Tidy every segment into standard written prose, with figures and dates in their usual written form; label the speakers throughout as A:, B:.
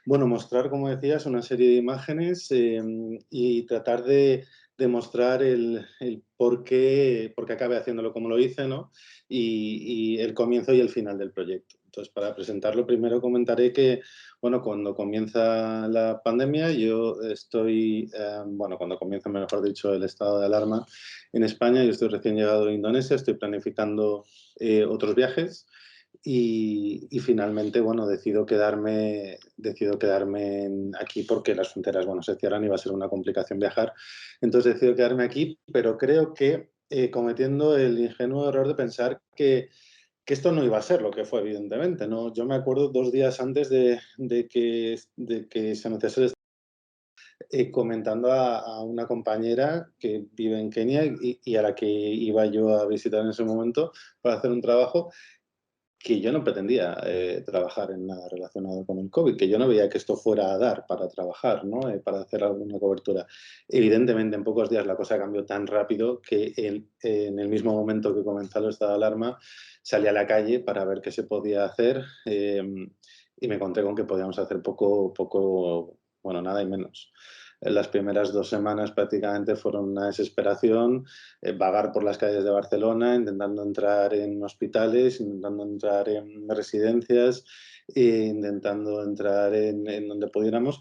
A: Bueno, mostrar, como decías, una serie de imágenes y tratar de demostrar el por qué acabé haciéndolo como lo hice, ¿no? Y el comienzo y el final del proyecto. Entonces, para presentarlo, primero comentaré que, bueno, cuando comienza la pandemia, yo estoy, bueno, cuando comienza, mejor dicho, el estado de alarma en España, yo estoy recién llegado de Indonesia, estoy planificando otros viajes. Y finalmente, bueno, decido quedarme aquí porque las fronteras, bueno, se cierran y va a ser una complicación viajar. Entonces decido quedarme aquí, pero creo que cometiendo el ingenuo error de pensar que esto no iba a ser lo que fue, evidentemente, ¿no? Yo me acuerdo 2 días antes de que se anunciase comentando a una compañera que vive en Kenia y a la que iba yo a visitar en ese momento para hacer un trabajo, que yo no pretendía trabajar en nada relacionado con el COVID, que yo no veía que esto fuera a dar para trabajar, ¿no? Para hacer alguna cobertura. Evidentemente, en pocos días la cosa cambió tan rápido que en el mismo momento que comenzó el estado de alarma, salí a la calle para ver qué se podía hacer y me encontré con que podíamos hacer poco, bueno, nada y menos. Las primeras 2 semanas prácticamente fueron una desesperación, vagar por las calles de Barcelona, intentando entrar en hospitales, intentando entrar en residencias, intentando entrar en donde pudiéramos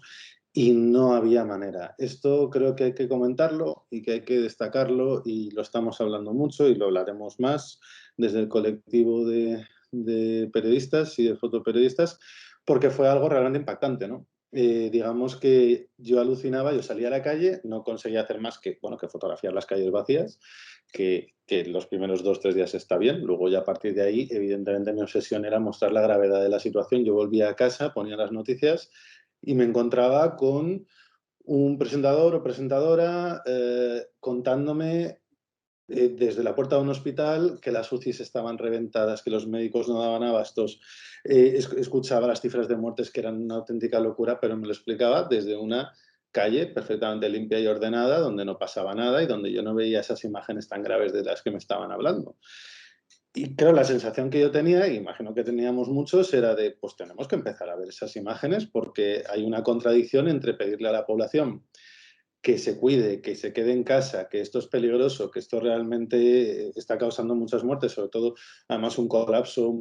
A: y no había manera. Esto creo que hay que comentarlo y que hay que destacarlo y lo estamos hablando mucho y lo hablaremos más desde el colectivo de periodistas y de fotoperiodistas porque fue algo realmente impactante, ¿no? Digamos que yo alucinaba, yo salía a la calle, no conseguía hacer más que, bueno, que fotografiar las calles vacías, que los primeros 2 o 3 días está bien, luego ya a partir de ahí, evidentemente mi obsesión era mostrar la gravedad de la situación. Yo volvía a casa, ponía las noticias y me encontraba con un presentador o presentadora contándome desde la puerta de un hospital que las UCIs estaban reventadas, que los médicos no daban abastos. Escuchaba las cifras de muertes que eran una auténtica locura, pero me lo explicaba desde una calle perfectamente limpia y ordenada, donde no pasaba nada y donde yo no veía esas imágenes tan graves de las que me estaban hablando. Y claro, la sensación que yo tenía, y imagino que teníamos muchos, era de, pues tenemos que empezar a ver esas imágenes porque hay una contradicción entre pedirle a la población que se cuide, que se quede en casa, que esto es peligroso, que esto realmente está causando muchas muertes, sobre todo, además, un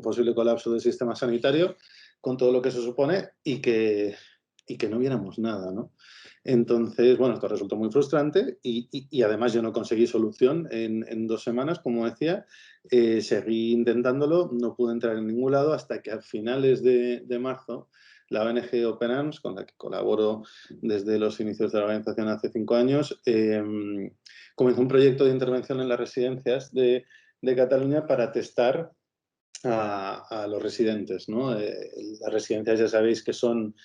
A: posible colapso del sistema sanitario, con todo lo que eso supone, y que no viéramos nada, ¿no? Entonces, bueno, esto resultó muy frustrante y además yo no conseguí solución en 2 semanas, como decía. Seguí intentándolo, no pude entrar en ningún lado hasta que a finales de marzo la ONG Open Arms, con la que colaboro desde los inicios de la organización hace 5 años, comenzó un proyecto de intervención en las residencias de Cataluña para testar a los residentes, ¿no? Las residencias ya sabéis que son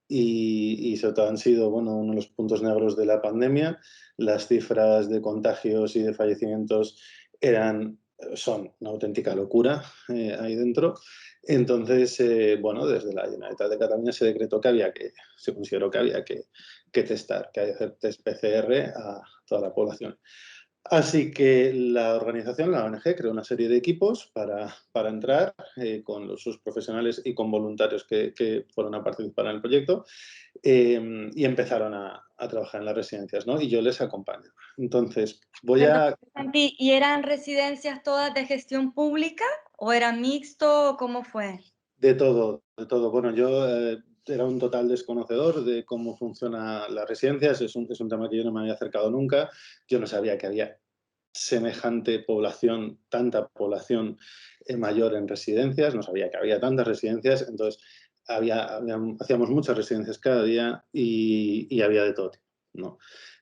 A: y sobre todo han sido, bueno, uno de los puntos negros de la pandemia. Las cifras de contagios y de fallecimientos son una auténtica locura ahí dentro. Entonces, bueno, desde la Generalitat de Cataluña se consideró que había que testar, que había que hacer test PCR a toda la población. Así que la organización, la ONG, creó una serie de equipos para entrar con sus profesionales y con voluntarios que fueron a participar en el proyecto y empezaron a trabajar en las residencias, ¿no? Y yo les acompaño. Entonces, voy
B: Perdón,
A: a...
B: Santi, ¿y eran residencias todas de gestión pública o era mixto o cómo fue?
A: De todo, de todo. Bueno, yo era un total desconocedor de cómo funcionan las residencias, es un tema que yo no me había acercado nunca. Yo no sabía que había semejante población, tanta población mayor en residencias, no sabía que había tantas residencias, entonces hacíamos muchas residencias cada día y había de todo tipo, ¿no?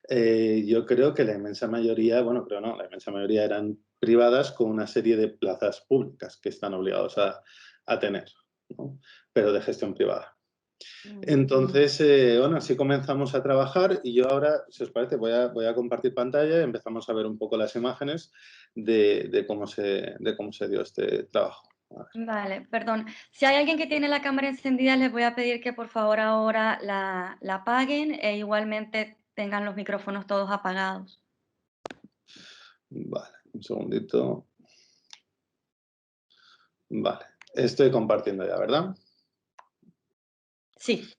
A: Yo creo que la inmensa mayoría, bueno, creo no, la inmensa mayoría eran privadas con una serie de plazas públicas que están obligados a tener, ¿no? Pero de gestión privada. Entonces, bueno, así comenzamos a trabajar y yo ahora, si os parece, voy a compartir pantalla y empezamos a ver un poco las imágenes de cómo se dio este trabajo. A ver.
B: Vale, perdón. Si hay alguien que tiene la cámara encendida, les voy a pedir que por favor ahora la apaguen e igualmente tengan los micrófonos todos apagados.
A: Vale, un segundito. Vale, estoy compartiendo ya, ¿verdad?
B: Sí.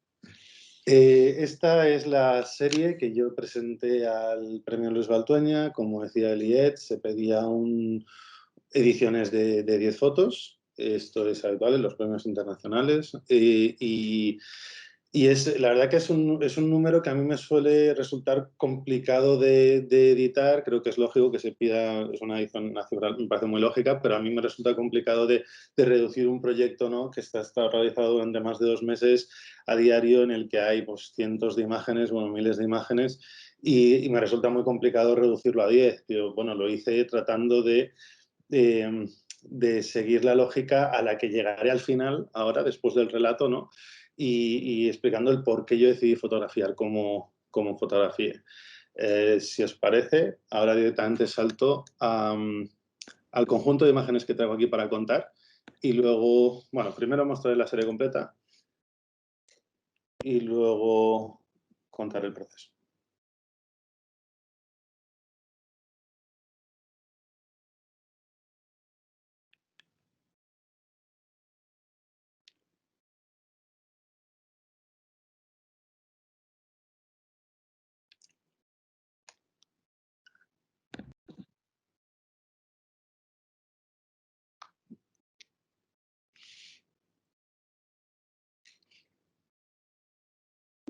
A: Esta es la serie que yo presenté al premio Luis Baltueña. Como decía Eliet, se pedía ediciones de 10 fotos. Esto es habitual en los premios internacionales. Y la verdad que es un número que a mí me suele resultar complicado de editar. Creo que es lógico que se pida, es una edición, una cifra, me parece muy lógica, pero a mí me resulta complicado de reducir un proyecto, ¿no?, que está realizado durante más de 2 meses a diario, en el que hay pues, cientos de imágenes, bueno, miles de imágenes, y me resulta muy complicado reducirlo a 10. Yo, bueno, lo hice tratando de seguir la lógica a la que llegaré al final, ahora, después del relato, ¿no? Y explicando el por qué yo decidí fotografiar como fotografié. Si os parece, ahora directamente salto al conjunto de imágenes que traigo aquí para contar, y luego, bueno, primero mostraré la serie completa y luego contar el proceso.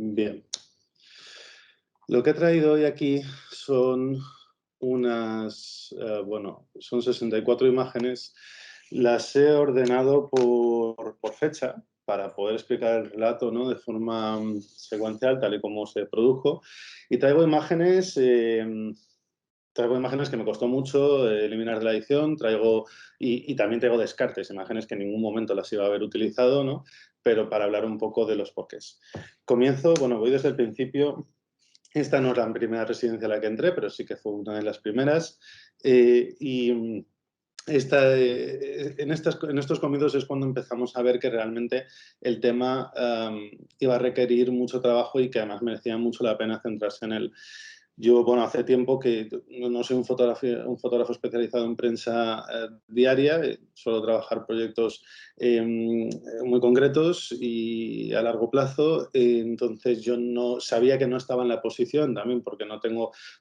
A: Bien. Lo que he traído hoy aquí son son 64 imágenes. Las he ordenado por fecha para poder explicar el relato, ¿no?, de forma secuencial, tal y como se produjo. Y traigo imágenes que me costó mucho eliminar de la edición, y también traigo descartes, imágenes que en ningún momento las iba a haber utilizado, ¿no?, pero para hablar un poco de los porqués. Voy desde el principio. Esta no es la primera residencia a la que entré, pero sí que fue una de las primeras. Y en estos comienzos es cuando empezamos a ver que realmente el tema iba a requerir mucho trabajo y que además merecía mucho la pena centrarse en él. Yo, bueno, hace tiempo que no soy un fotógrafo especializado en prensa diaria, suelo trabajar proyectos muy concretos y a largo plazo, entonces yo no sabía que no estaba en la posición, también porque no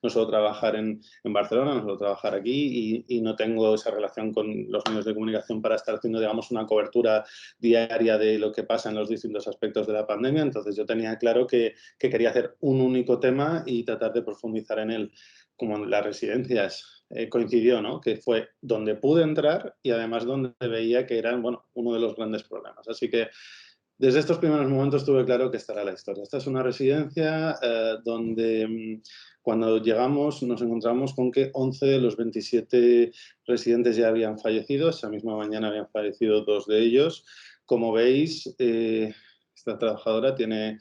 A: suelo trabajar en Barcelona, no suelo trabajar aquí, y no tengo esa relación con los medios de comunicación para estar haciendo, digamos, una cobertura diaria de lo que pasa en los distintos aspectos de la pandemia. Entonces yo tenía claro que quería hacer un único tema y tratar de profundizar en él. Como en las residencias coincidió, ¿no?, que fue donde pude entrar y además donde veía que eran, bueno, uno de los grandes problemas. Así que desde estos primeros momentos tuve claro que esta era la historia. Esta es una residencia donde cuando llegamos nos encontramos con que 11 de los 27 residentes ya habían fallecido. Esa misma mañana habían fallecido 2 de ellos. Como veis, esta trabajadora tiene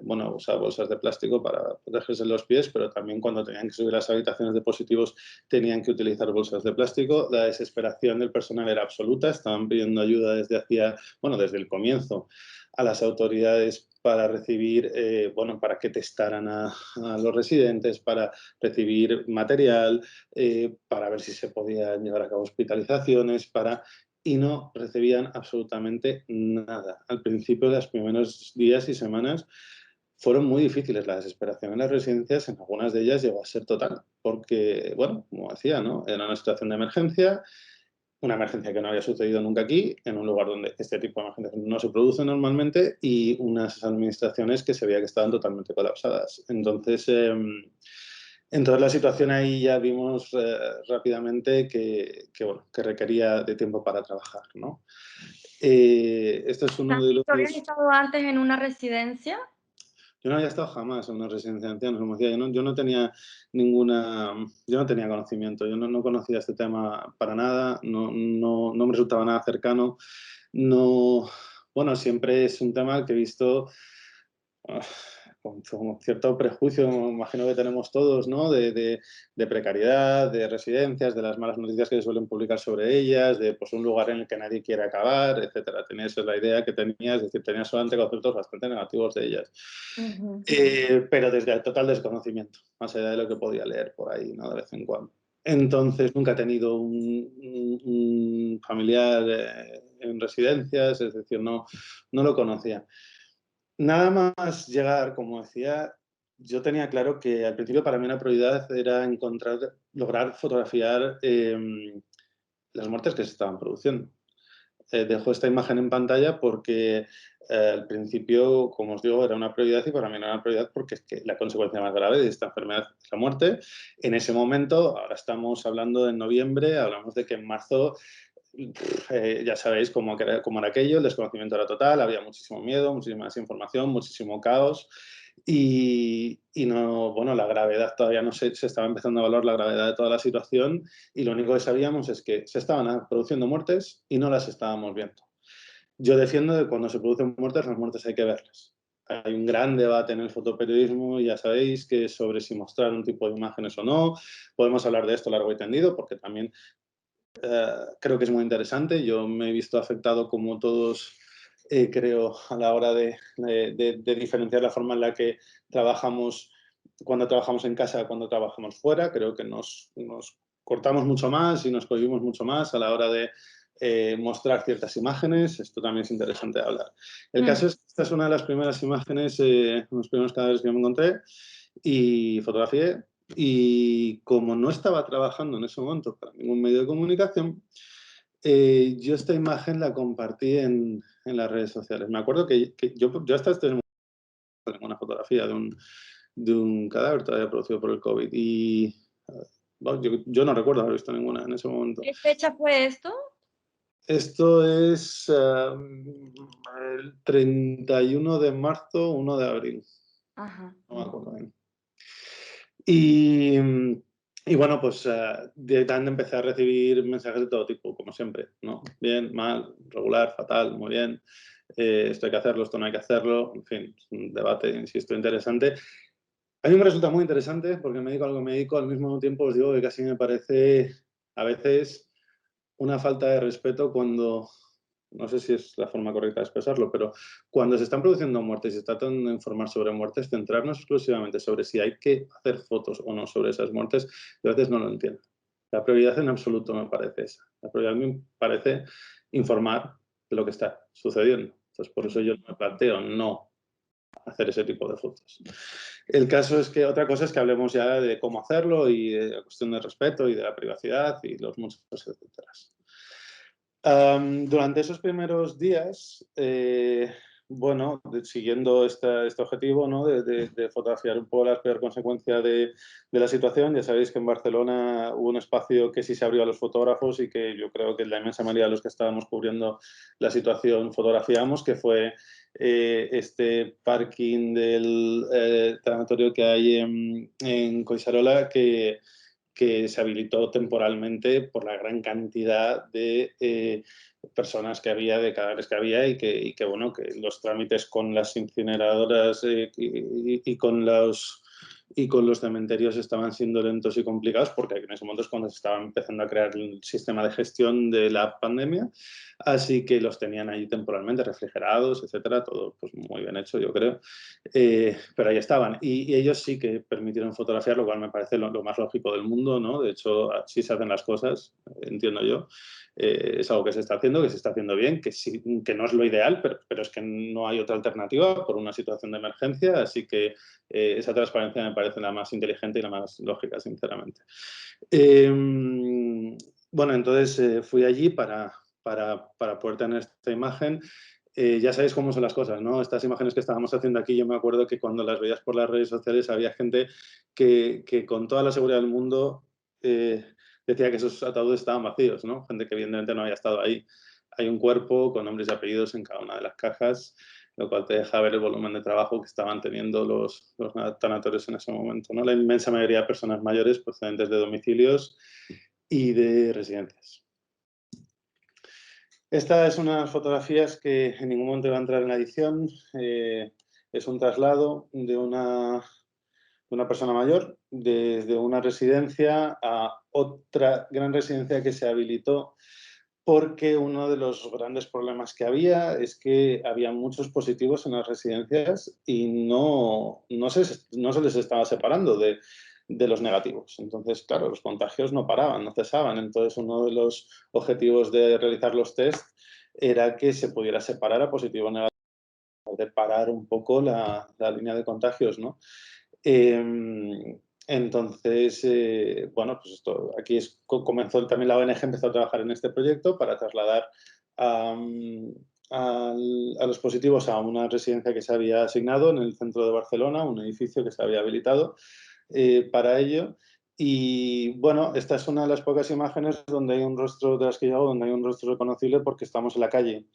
A: usa bolsas de plástico para protegerse los pies, pero también cuando tenían que subir a las habitaciones de positivos tenían que utilizar bolsas de plástico. La desesperación del personal era absoluta, estaban pidiendo ayuda desde el comienzo a las autoridades para recibir, para que testaran a los residentes, para recibir material, para ver si se podían llevar a cabo hospitalizaciones, y no recibían absolutamente nada. Al principio, los primeros días y semanas, fueron muy difíciles. La desesperación en las residencias, en algunas de ellas, llegó a ser total, porque, bueno, como decía, ¿no?, era una situación de emergencia, una emergencia que no había sucedido nunca aquí, en un lugar donde este tipo de emergencias no se produce normalmente, y unas administraciones que se veía que estaban totalmente colapsadas. Entonces la situación ahí ya vimos rápidamente que requería de tiempo para trabajar, ¿no? Esto es uno de
B: ¿Tú habías
A: los...
B: estado antes en una residencia?
A: Yo no había estado jamás en una residencia de ancianos, como decía, yo no tenía conocimiento, yo no conocía este tema para nada, no me resultaba nada cercano, no, bueno, siempre es un tema que he visto ah, con cierto prejuicio, me imagino que tenemos todos, ¿no?, de precariedad, de residencias, de las malas noticias que se suelen publicar sobre ellas, de pues, un lugar en el que nadie quiere acabar, etcétera. Esa es la idea que tenía, es decir, tenía solamente conceptos bastante negativos de ellas.
B: Ujú.
A: Pero desde el total desconocimiento, más allá de lo que podía leer por ahí, ¿no?, de vez en cuando. Entonces nunca he tenido un familiar en residencias, es decir, no lo conocía. Nada más llegar, como decía, yo tenía claro que al principio para mí una prioridad era lograr fotografiar las muertes que se estaban produciendo. Dejo esta imagen en pantalla porque al principio, como os digo, era una prioridad y para mí no era una prioridad porque es que la consecuencia más grave de esta enfermedad es la muerte. En ese momento, ahora estamos hablando de noviembre, hablamos de que en marzo ya sabéis cómo era aquello, el desconocimiento era total, había muchísimo miedo, muchísima desinformación, muchísimo caos y no, bueno, la gravedad todavía no se estaba empezando a valorar la gravedad de toda la situación y lo único que sabíamos es que se estaban produciendo muertes y no las estábamos viendo. Yo defiendo que cuando se producen muertes, las muertes hay que verlas. Hay un gran debate en el fotoperiodismo, ya sabéis, que sobre si mostrar un tipo de imágenes o no. Podemos hablar de esto largo y tendido, porque también creo que es muy interesante. Yo me he visto afectado como todos, creo, a la hora de diferenciar la forma en la que trabajamos cuando trabajamos en casa, cuando trabajamos fuera. Creo que nos cortamos mucho más y nos cohibimos mucho más a la hora de mostrar ciertas imágenes. Esto también es interesante de hablar. El
B: Mm.
A: caso es que esta es una de las primeras imágenes, los primeros cadáveres que me encontré y fotografié. Y como no estaba trabajando en ese momento para ningún medio de comunicación, yo esta imagen la compartí en las redes sociales. Me acuerdo que yo hasta este momento tengo una fotografía de un cadáver todavía producido por el COVID y bueno, yo no recuerdo haber visto ninguna en ese momento.
B: ¿Qué fecha fue esto?
A: Esto es el 31 de marzo, 1 de abril,
B: Ajá.
A: no me acuerdo bien. Y, y bueno, pues directamente empecé a recibir mensajes de todo tipo, como siempre, ¿no? Bien, mal, regular, fatal, muy bien, esto hay que hacerlo, esto no hay que hacerlo, en fin, es un debate, insisto, interesante. A mí me resulta muy interesante porque me dedico a lo que me dedico, al mismo tiempo os digo que casi me parece a veces una falta de respeto cuando, no sé si es la forma correcta de expresarlo, pero cuando se están produciendo muertes y se está tratando de informar sobre muertes, centrarnos exclusivamente sobre si hay que hacer fotos o no sobre esas muertes, yo a veces no lo entiendo. La prioridad en absoluto me parece esa. La prioridad me parece informar de lo que está sucediendo. Entonces, por eso yo me planteo no hacer ese tipo de fotos. El caso es que otra cosa es que hablemos ya de cómo hacerlo y de la cuestión del respeto y de la privacidad y los muchos etcétera. Durante esos primeros días, bueno, siguiendo este objetivo, ¿no? de fotografiar un poco la peor consecuencia de la situación, ya sabéis que en Barcelona hubo un espacio que sí se abrió a los fotógrafos y que yo creo que la inmensa mayoría de los que estábamos cubriendo la situación fotografiamos, que fue este parking del tanatorio que hay en Collserola, que se habilitó temporalmente por la gran cantidad de personas que había, de cadáveres que había y que, bueno, que los trámites con las incineradoras y con los cementerios estaban siendo lentos y complicados porque en ese momento es cuando se estaba empezando a crear el sistema de gestión de la pandemia, así que los tenían allí temporalmente refrigerados, etcétera, todo pues muy bien hecho, yo creo. Pero ahí estaban. Y ellos sí que permitieron fotografiar, lo cual me parece lo más lógico del mundo, ¿no? De hecho, así se hacen las cosas, entiendo yo. Es algo que se está haciendo, que se está haciendo bien, que, sí, que no es lo ideal, pero es que no hay otra alternativa por una situación de emergencia, así que esa transparencia me parece la más inteligente y la más lógica, sinceramente. Bueno, entonces fui allí para poder tener esta imagen. Ya sabéis cómo son las cosas, ¿no? Estas imágenes que estábamos haciendo aquí, yo me acuerdo que cuando las veías por las redes sociales había gente que con toda la seguridad del mundo decía que esos ataúdes estaban vacíos, ¿no? Gente que evidentemente no había estado ahí. Hay un cuerpo con nombres y apellidos en cada una de las cajas, lo cual te deja ver el volumen de trabajo que estaban teniendo los tanatorios en ese momento, ¿no? La inmensa mayoría de personas mayores procedentes de domicilios y de residencias. Esta es unas fotografías que en ningún momento va a entrar en la edición. Es un traslado de una persona mayor desde una residencia a otra gran residencia que se habilitó porque uno de los grandes problemas que había es que había muchos positivos en las residencias y no se les estaba separando de los negativos. Entonces, claro, los contagios no paraban, no cesaban. Entonces, uno de los objetivos de realizar los test era que se pudiera separar a positivo o negativo de parar un poco la línea de contagios, ¿no? Entonces, bueno, pues esto, aquí comenzó también la ONG, empezó a trabajar en este proyecto para trasladar a los positivos a una residencia que se había asignado en el centro de Barcelona, un edificio que se había habilitado para ello. Y bueno, esta es una de las pocas imágenes donde hay un rostro, de las que yo hago, donde hay un rostro reconocible porque estamos en la calle.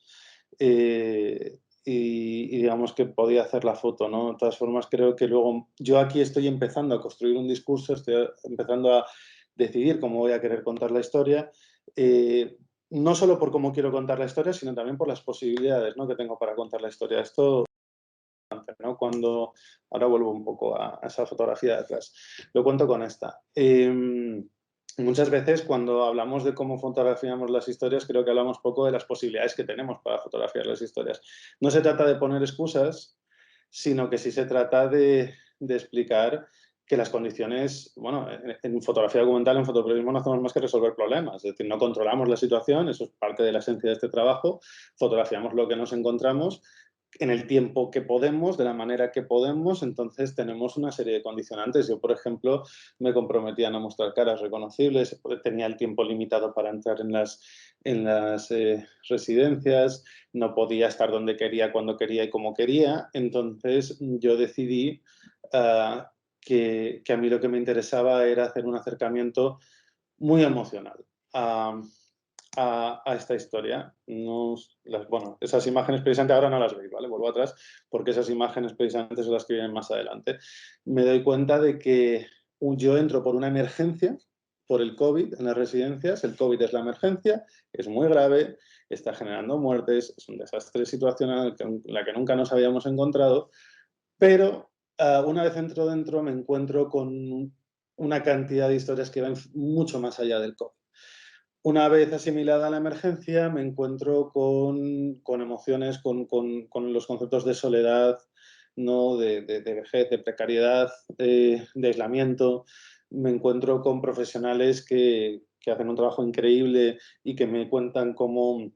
A: Y digamos que podía hacer la foto, ¿no? De todas formas, creo que luego yo aquí estoy empezando a construir un discurso, estoy empezando a decidir cómo voy a querer contar la historia, no solo por cómo quiero contar la historia, sino también por las posibilidades, ¿no?, que tengo para contar la historia. Esto, ¿no? Cuando, ahora vuelvo un poco a esa fotografía de atrás, lo cuento con esta. Muchas veces cuando hablamos de cómo fotografiamos las historias, creo que hablamos poco de las posibilidades que tenemos para fotografiar las historias. No se trata de poner excusas, sino que sí se trata de explicar que las condiciones, bueno, en fotografía documental, en fotoperiodismo no hacemos más que resolver problemas, es decir, no controlamos la situación, eso es parte de la esencia de este trabajo, fotografiamos lo que nos encontramos en el tiempo que podemos, de la manera que podemos, entonces tenemos una serie de condicionantes. Yo, por ejemplo, me comprometía a no mostrar caras reconocibles, tenía el tiempo limitado para entrar en las residencias, no podía estar donde quería, cuando quería y como quería, entonces yo decidí que a mí lo que me interesaba era hacer un acercamiento muy emocional a esta historia. Bueno, esas imágenes precisamente ahora no las veis, ¿vale? Vuelvo atrás porque esas imágenes precisamente son las que vienen más adelante. Me doy cuenta de que yo entro por una emergencia, por el COVID en las residencias, el COVID es la emergencia, es muy grave, está generando muertes, es un desastre situacional en la que nunca nos habíamos encontrado, pero una vez entro dentro me encuentro con una cantidad de historias que van mucho más allá del COVID. Una vez asimilada la emergencia, me encuentro con emociones, con los conceptos de soledad, ¿no?, de vejez, de precariedad, de aislamiento. Me encuentro con profesionales que hacen un trabajo increíble y que me cuentan cómo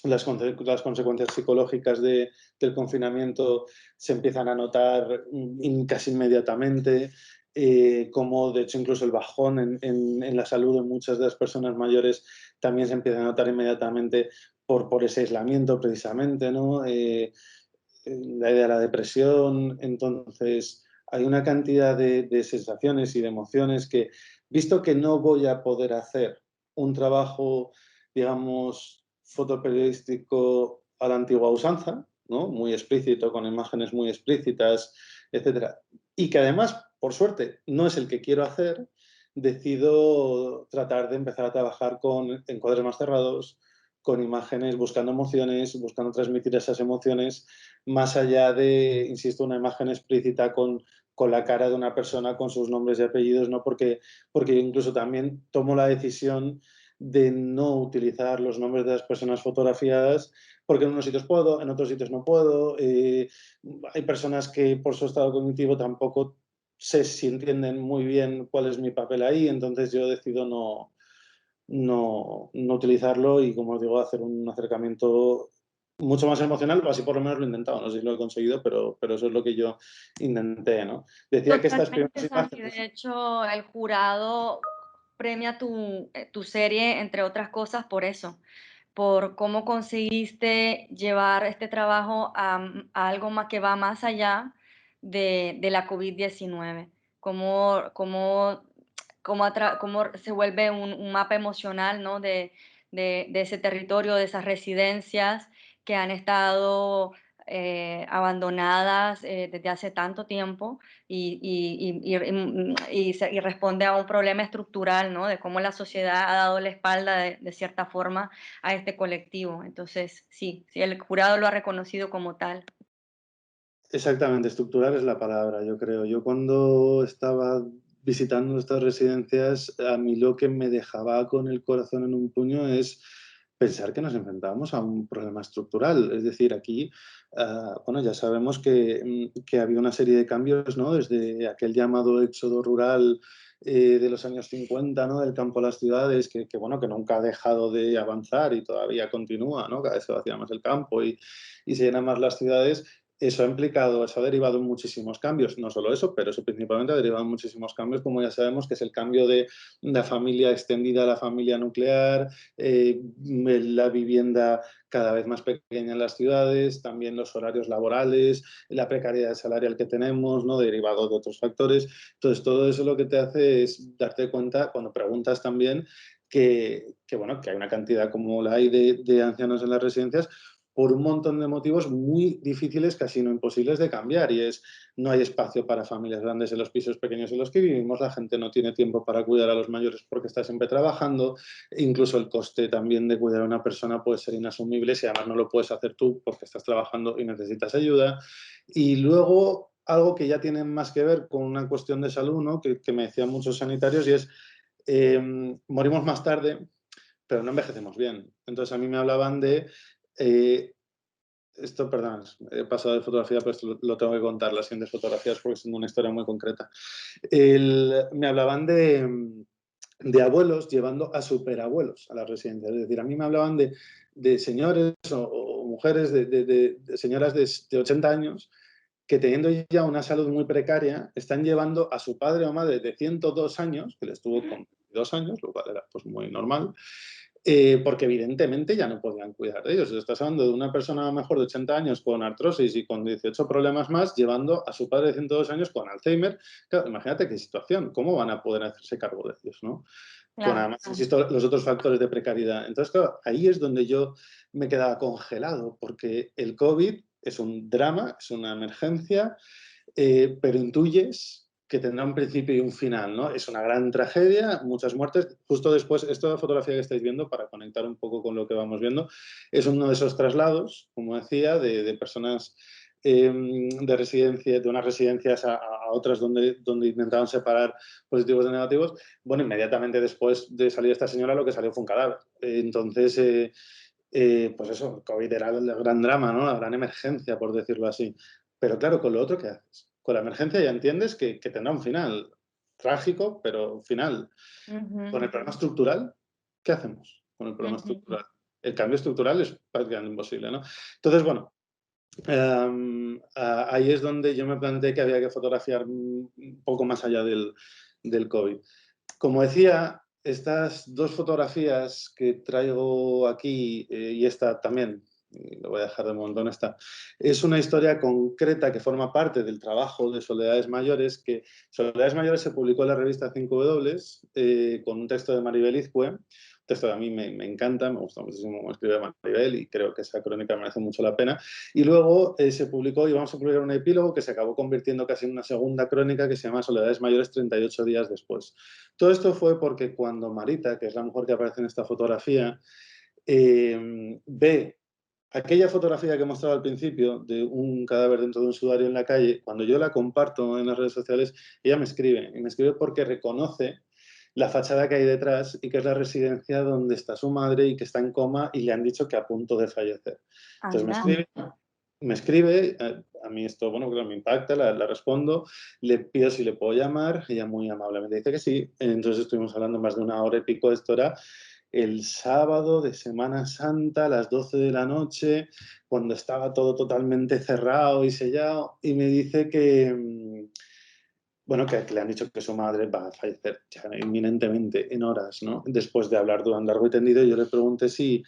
A: las consecuencias psicológicas del confinamiento se empiezan a notar casi inmediatamente. Como de hecho incluso el bajón en la salud de muchas de las personas mayores también se empieza a notar inmediatamente por ese aislamiento precisamente, ¿no? La idea de la depresión, entonces hay una cantidad de sensaciones y de emociones que, visto que no voy a poder hacer un trabajo, digamos, fotoperiodístico a la antigua usanza, ¿no?, muy explícito, con imágenes muy explícitas, etcétera, y que además, por suerte, no es el que quiero hacer, decido tratar de empezar a trabajar con encuadres más cerrados, con imágenes, buscando emociones, buscando transmitir esas emociones, más allá de, insisto, una imagen explícita con la cara de una persona, con sus nombres y apellidos, ¿no? Porque incluso también tomo la decisión de no utilizar los nombres de las personas fotografiadas, porque en unos sitios puedo, en otros sitios no puedo. Hay personas que por su estado cognitivo tampoco sé si entienden muy bien cuál es mi papel ahí, entonces yo decido no utilizarlo y, como os digo, hacer un acercamiento mucho más emocional, o así por lo menos lo he intentado, no sé si lo he conseguido, pero eso es lo que yo intenté, ¿no? Decía que estas primeras
B: Totalmente, Santi.
A: imágenes...
B: De hecho, el jurado premia tu serie, entre otras cosas, por eso, por cómo conseguiste llevar este trabajo a algo más que va más allá de la COVID-19. Cómo se vuelve un mapa emocional, ¿no?, de ese territorio, de esas residencias que han estado abandonadas desde hace tanto tiempo y responde a un problema estructural, ¿no?, de cómo la sociedad ha dado la espalda de cierta forma a este colectivo. Entonces, sí, sí, el jurado lo ha reconocido como tal.
A: Exactamente, estructural es la palabra, yo creo. Yo cuando estaba visitando estas residencias, a mí lo que me dejaba con el corazón en un puño es pensar que nos enfrentábamos a un problema estructural. Es decir, aquí, bueno, ya sabemos que había una serie de cambios, ¿no? Desde aquel llamado éxodo rural de los años 50, ¿no?, del campo a las ciudades, bueno, que nunca ha dejado de avanzar y todavía continúa, ¿no? Cada vez se vacía más el campo y se llenan más las ciudades. Eso ha implicado, eso ha derivado en muchísimos cambios, no solo eso, pero eso principalmente ha derivado en muchísimos cambios, como ya sabemos, que es el cambio de la familia extendida a la familia nuclear, la vivienda cada vez más pequeña en las ciudades, también los horarios laborales, la precariedad salarial que tenemos, ¿no? Derivado de otros factores. Entonces, todo eso lo que te hace es darte cuenta, cuando preguntas también, bueno, que hay una cantidad como la hay de ancianos en las residencias, por un montón de motivos muy difíciles, casi no imposibles de cambiar, y es, no hay espacio para familias grandes en los pisos pequeños en los que vivimos, la gente no tiene tiempo para cuidar a los mayores porque está siempre trabajando, incluso el coste también de cuidar a una persona puede ser inasumible si además no lo puedes hacer tú porque estás trabajando y necesitas ayuda. Y luego, algo que ya tiene más que ver con una cuestión de salud, ¿no? que me decían muchos sanitarios, y es, morimos más tarde, pero no envejecemos bien. Entonces a mí me hablaban de esto, perdón, he pasado de fotografía, pero esto lo tengo que contar, las siguientes fotografías, porque son una historia muy concreta. Me hablaban de abuelos llevando a superabuelos a las residencias. Es decir, a mí me hablaban de señores o mujeres, de señoras de 80 años que teniendo ya una salud muy precaria, están llevando a su padre o madre de 102 años, que les tuvo con 2 años, lo cual era pues, muy normal, porque evidentemente ya no podían cuidar de ellos. Estás hablando de una persona a lo mejor de 80 años con artrosis y con 18 problemas más, llevando a su padre de 102 años con Alzheimer. Claro, imagínate qué situación, cómo van a poder hacerse cargo de ellos, ¿no? Con
B: Claro,
A: además, insisto, los otros factores de precariedad. Entonces, claro, ahí es donde yo me quedaba congelado, porque el COVID es un drama, es una emergencia, pero intuyes que tendrá un principio y un final, ¿no? Es una gran tragedia, muchas muertes. Justo después, esta fotografía que estáis viendo, para conectar un poco con lo que vamos viendo, es uno de esos traslados, como decía, de personas de residencia, de unas residencias a otras donde intentaban separar positivos de negativos. Bueno, inmediatamente después de salir esta señora, lo que salió fue un cadáver. Entonces, pues eso, el COVID era el gran drama, ¿no? La gran emergencia, por decirlo así. Pero claro, con lo otro, ¿qué haces? Con la emergencia ya entiendes que tendrá un final trágico, pero final. Con
B: ujú,
A: el problema estructural, ¿qué hacemos con el problema
B: ujú.
A: estructural? El cambio estructural es prácticamente imposible, ¿no? Entonces, bueno, ahí es donde yo me planteé que había que fotografiar un poco más allá del COVID. Como decía, estas dos fotografías que traigo aquí y esta también, y lo voy a dejar de montón esta, es una historia concreta que forma parte del trabajo de Soledades Mayores, que Soledades Mayores se publicó en la revista 5W con un texto de Maribel Izcue, un texto que a mí me encanta, me gusta muchísimo cómo escribe Maribel y creo que esa crónica merece mucho la pena. Y luego se publicó, y vamos a publicar un epílogo que se acabó convirtiendo casi en una segunda crónica que se llama Soledades Mayores 38 días después. Todo esto fue porque cuando Marita, que es la mujer que aparece en esta fotografía, ve aquella fotografía que he mostrado al principio de un cadáver dentro de un sudario en la calle, cuando yo la comparto en las redes sociales, ella me escribe, y me escribe porque reconoce la fachada que hay detrás y que es la residencia donde está su madre y que está en coma y le han dicho que a punto de fallecer. Entonces
B: Anda.
A: me escribe, a mí esto, bueno, claro, me impacta, la respondo, le pido si le puedo llamar, ella muy amablemente dice que sí, entonces estuvimos hablando más de una hora y pico, esto era el sábado de Semana Santa a las 12 de la noche, cuando estaba todo totalmente cerrado y sellado, y me dice que, bueno, que le han dicho que su madre va a fallecer ya inminentemente, en horas, ¿no? Después de hablar durante largo y tendido, yo le pregunté si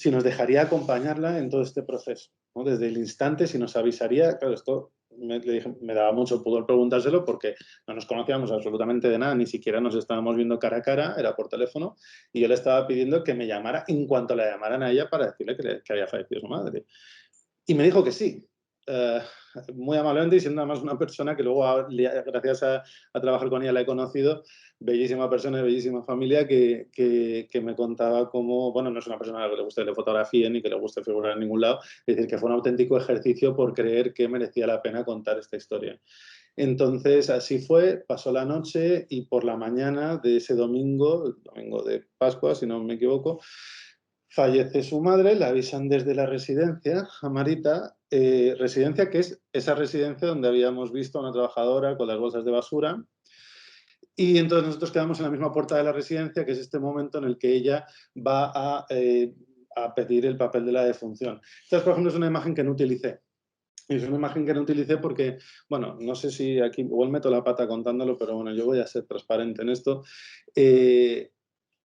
A: nos dejaría acompañarla en todo este proceso, ¿no? Desde el instante, si nos avisaría, claro, esto le dije, me daba mucho pudor preguntárselo porque no nos conocíamos absolutamente de nada, ni siquiera nos estábamos viendo cara a cara, era por teléfono, y yo le estaba pidiendo que me llamara en cuanto la llamaran a ella para decirle que había fallecido su madre. Y me dijo que sí. Eh, Muy amablemente y siendo además una persona que luego, gracias a trabajar con ella, la he conocido, bellísima persona y bellísima familia que me contaba cómo, bueno, no es una persona a la que le guste la fotografía ni que le guste figurar en ningún lado, es decir, que fue un auténtico ejercicio por creer que merecía la pena contar esta historia. Entonces, así fue, pasó la noche y por la mañana de ese domingo, el domingo de Pascua, si no me equivoco, fallece su madre, la avisan desde la residencia, a Marita, residencia que es esa residencia donde habíamos visto a una trabajadora con las bolsas de basura. Y entonces nosotros quedamos en la misma puerta de la residencia, que es este momento en el que ella va a pedir el papel de la defunción. Esta, por ejemplo, es una imagen que no utilicé. Es una imagen que no utilicé porque, bueno, no sé si aquí igual meto la pata contándolo, pero bueno, yo voy a ser transparente en esto. Eh,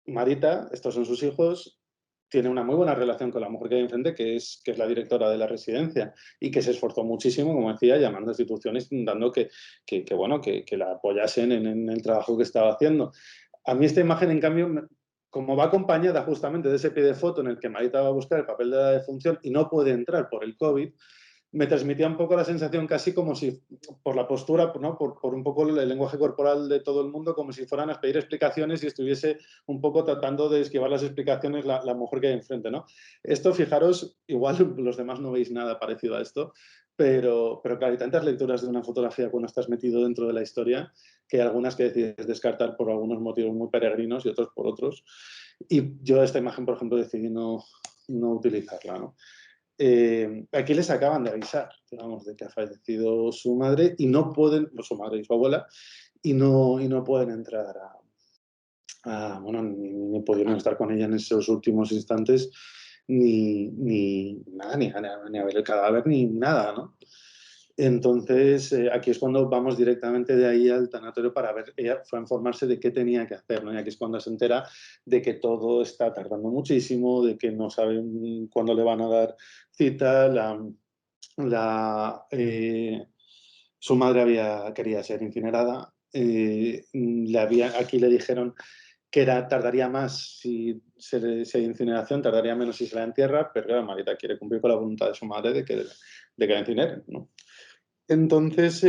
A: Marita, estos son sus hijos, tiene una muy buena relación con la mujer que hay enfrente, que es la directora de la residencia, y que se esforzó muchísimo, como decía, llamando a instituciones, intentando bueno, que la apoyasen en el trabajo que estaba haciendo. A mí esta imagen, en cambio, como va acompañada justamente de ese pie de foto en el que Marita va a buscar el papel de la defunción y no puede entrar por el COVID, me transmitía un poco la sensación casi como si, por la postura, ¿no? por un poco el lenguaje corporal de todo el mundo, como si fueran a pedir explicaciones y estuviese un poco tratando de esquivar las explicaciones la mujer que hay enfrente, ¿no? Esto, fijaros, igual los demás no veis nada parecido a esto, pero claro, hay tantas lecturas de una fotografía cuando estás metido dentro de la historia, que hay algunas que decides descartar por algunos motivos muy peregrinos y otros por otros. Y yo esta imagen, por ejemplo, decidí no utilizarla, ¿no? Aquí les acaban de avisar, digamos, de que ha fallecido su madre y no pueden, pues su madre y su abuela, y no pueden entrar bueno, ni pudieron estar con ella en esos últimos instantes, ni nada, ni a ver el cadáver, ni nada, ¿no? Entonces, aquí es cuando vamos directamente de ahí al tanatorio para ver, ella fue a informarse de qué tenía que hacer, ¿no? Y aquí es cuando se entera de que todo está tardando muchísimo, de que no saben cuándo le van a dar cita, la, su madre quería ser incinerada, aquí le dijeron que tardaría más si hay incineración, tardaría menos si se la entierra, pero claro, Marita quiere cumplir con la voluntad de su madre de que la incineren, ¿no? Entonces,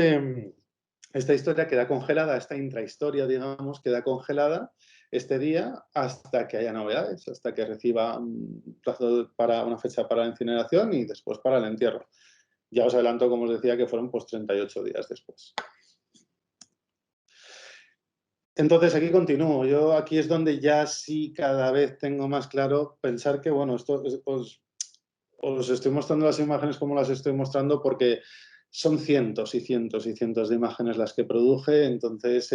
A: esta historia queda congelada, esta intrahistoria, digamos, queda congelada este día hasta que haya novedades, hasta que reciba un plazo para una fecha para la incineración y después para el entierro. Ya os adelanto, como os decía, que fueron pues 38 días después. Entonces, aquí continúo. Yo aquí es donde ya sí cada vez tengo más claro pensar que, bueno, esto os estoy mostrando las imágenes como las estoy mostrando porque son cientos y cientos y cientos de imágenes las que produje, entonces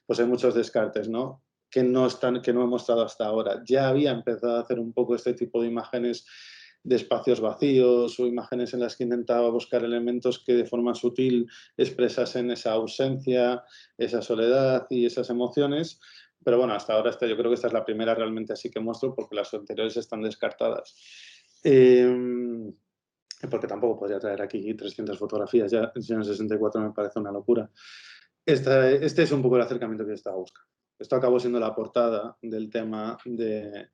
A: pues hay muchos descartes, ¿no? Que no he mostrado hasta ahora. Ya había empezado a hacer un poco este tipo de imágenes de espacios vacíos o imágenes en las que intentaba buscar elementos que de forma sutil expresasen esa ausencia, esa soledad y esas emociones. Pero bueno, hasta ahora yo creo que esta es la primera realmente así que muestro porque las anteriores están descartadas. Porque tampoco podría traer aquí 300 fotografías, ya en el 64 me parece una locura. Este es un poco el acercamiento que yo estaba buscando. Esto acabó siendo la portada del tema de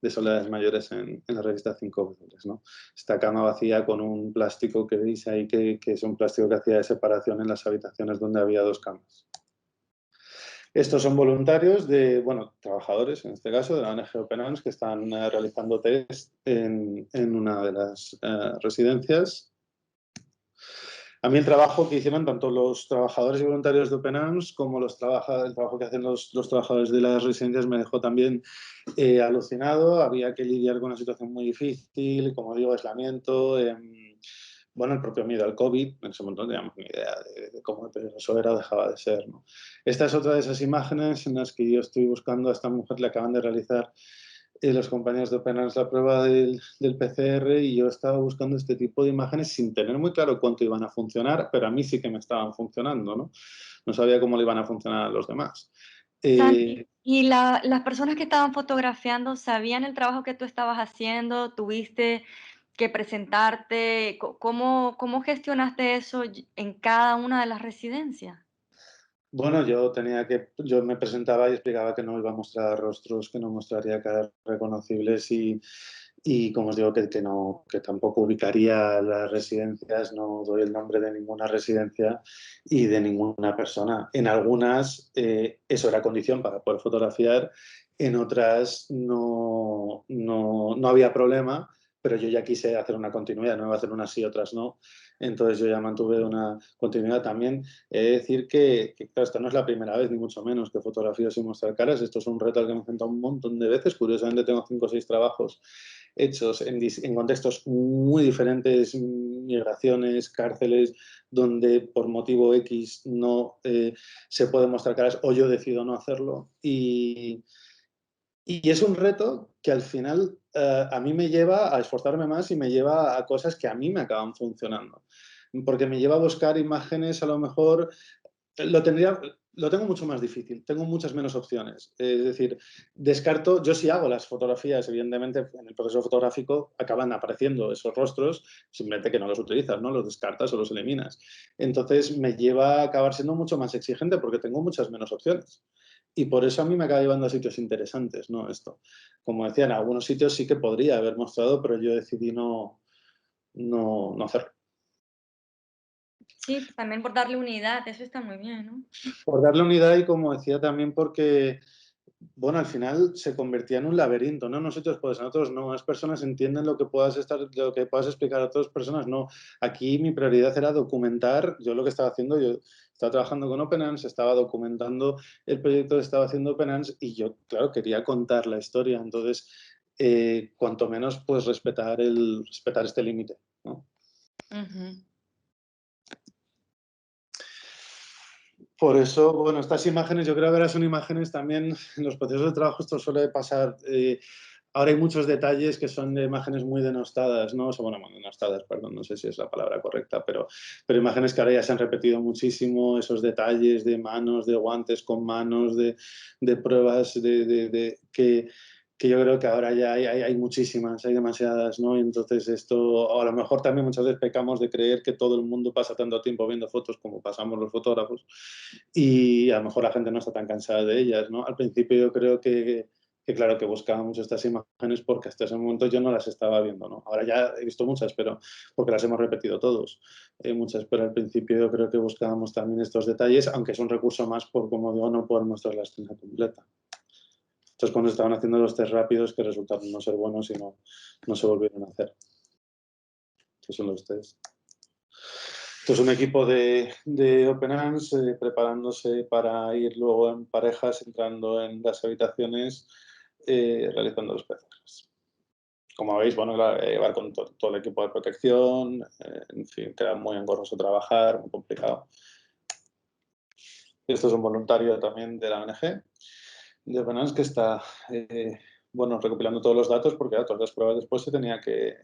A: Soledades Mayores en la revista 5W, ¿no? Esta cama vacía con un plástico que veis ahí, que es un plástico que hacía de separación en las habitaciones donde había dos camas. Estos son voluntarios bueno, trabajadores, en este caso, de la ONG Open Arms, que están realizando test en una de las residencias. A mí el trabajo que hicieron tanto los trabajadores y voluntarios de Open Arms como el trabajo que hacen los trabajadores de las residencias me dejó también alucinado. Había que lidiar con una situación muy difícil, como digo, aislamiento, bueno, el propio miedo al COVID. En ese momento no teníamos ni idea de cómo eso era o dejaba de ser, ¿no? Esta es otra de esas imágenes en las que yo estoy buscando a esta mujer, le acaban de realizar los compañeros de Open Arms la prueba del PCR y yo estaba buscando este tipo de imágenes sin tener muy claro cuánto iban a funcionar, pero a mí sí que me estaban funcionando, ¿no? No sabía cómo le iban a funcionar a los demás.
B: Santi, ¿y las personas que estaban fotografiando sabían el trabajo que tú estabas haciendo? ¿Tuviste que presentarte? ¿Cómo gestionaste eso en cada una de las residencias?
A: Bueno, yo me presentaba y explicaba que no iba a mostrar rostros, que no mostraría caras reconocibles y como os digo, que tampoco ubicaría las residencias, no doy el nombre de ninguna residencia y de ninguna persona. En algunas eso era condición para poder fotografiar, en otras no había problema, pero yo ya quise hacer una continuidad, no iba a hacer unas sí, otras no. Entonces yo ya mantuve una continuidad también. He de decir que claro, esta no es la primera vez, ni mucho menos, que fotografío sin mostrar caras. Esto es un reto al que me he enfrentado un montón de veces. Curiosamente tengo 5 o 6 trabajos hechos en contextos muy diferentes, migraciones, cárceles, donde por motivo X no se puede mostrar caras o yo decido no hacerlo. Y es un reto que al final a mí me lleva a esforzarme más y me lleva a cosas que a mí me acaban funcionando. Porque me lleva a buscar imágenes, a lo mejor lo tendría, lo tengo mucho más difícil, tengo muchas menos opciones. Es decir, descarto, yo sí hago las fotografías, evidentemente en el proceso fotográfico acaban apareciendo esos rostros, simplemente que no los utilizas, ¿no? Los descartas o los eliminas. Entonces me lleva a acabar siendo mucho más exigente porque tengo muchas menos opciones. Y por eso a mí me acaba llevando a sitios interesantes, ¿no? Esto. Como decía, en algunos sitios sí que podría haber mostrado, pero yo decidí no hacerlo.
B: Sí, también por darle unidad, eso está muy bien, ¿no?
A: Por darle unidad y como decía también porque, bueno, al final se convertía en un laberinto, ¿no? En unos sitios puedes, en otros no. Unas personas entienden lo que puedas explicar a otras personas, no. Aquí mi prioridad era documentar, yo lo que estaba haciendo, yo estaba trabajando con OpenAns, estaba documentando el proyecto que estaba haciendo OpenAns y yo, claro, quería contar la historia, entonces, cuanto menos, pues respetar este límite, ¿no?
B: Ujú.
A: Por eso, bueno, estas imágenes, yo creo que ahora son imágenes también, en los procesos de trabajo esto suele pasar, ahora hay muchos detalles que son de imágenes muy denostadas, ¿no? O sea, bueno, denostadas, perdón, no sé si es la palabra correcta, pero imágenes que ahora ya se han repetido muchísimo, esos detalles de manos, de guantes con manos, de pruebas, que yo creo que ahora ya hay muchísimas, hay demasiadas, ¿no? Y entonces esto, a lo mejor también muchas veces pecamos de creer que todo el mundo pasa tanto tiempo viendo fotos como pasamos los fotógrafos y a lo mejor la gente no está tan cansada de ellas, ¿no? Al principio yo creo que claro, que buscaba mucho estas imágenes porque hasta ese momento yo no las estaba viendo, ¿no? Ahora ya he visto muchas, pero porque las hemos repetido todos, muchas, pero al principio yo creo que buscábamos también estos detalles, aunque es un recurso más por, como digo, no poder mostrar la escena completa. Entonces, cuando estaban haciendo los test rápidos que resultaron no ser buenos y no se volvieron a hacer. Estos son los test. Esto es un equipo de OpenAns preparándose para ir luego en parejas, entrando en las habitaciones, realizando los PCRs. Como veis, bueno, claro, llevar con todo el equipo de protección, en fin, que era muy engorroso trabajar, muy complicado. Esto es un voluntario también de la ONG, de OpenAns, que está bueno, recopilando todos los datos, porque todas las pruebas después se tenía que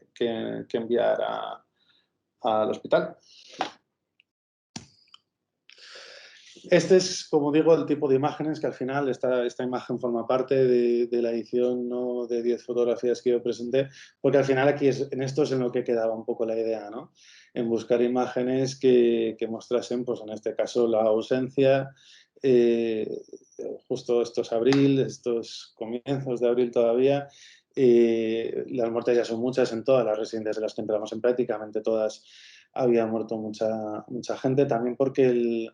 A: enviar al hospital. Este es, como digo, el tipo de imágenes que al final esta imagen forma parte de la edición, ¿no?, de 10 fotografías que yo presenté, porque al final aquí en esto es en lo que quedaba un poco la idea, ¿no? En buscar imágenes que mostrasen, pues en este caso, la ausencia. eh, Justo esto es abril, estos comienzos de abril todavía. Las muertes ya son muchas en todas las residencias de las que entramos, en prácticamente todas había muerto mucha gente, también porque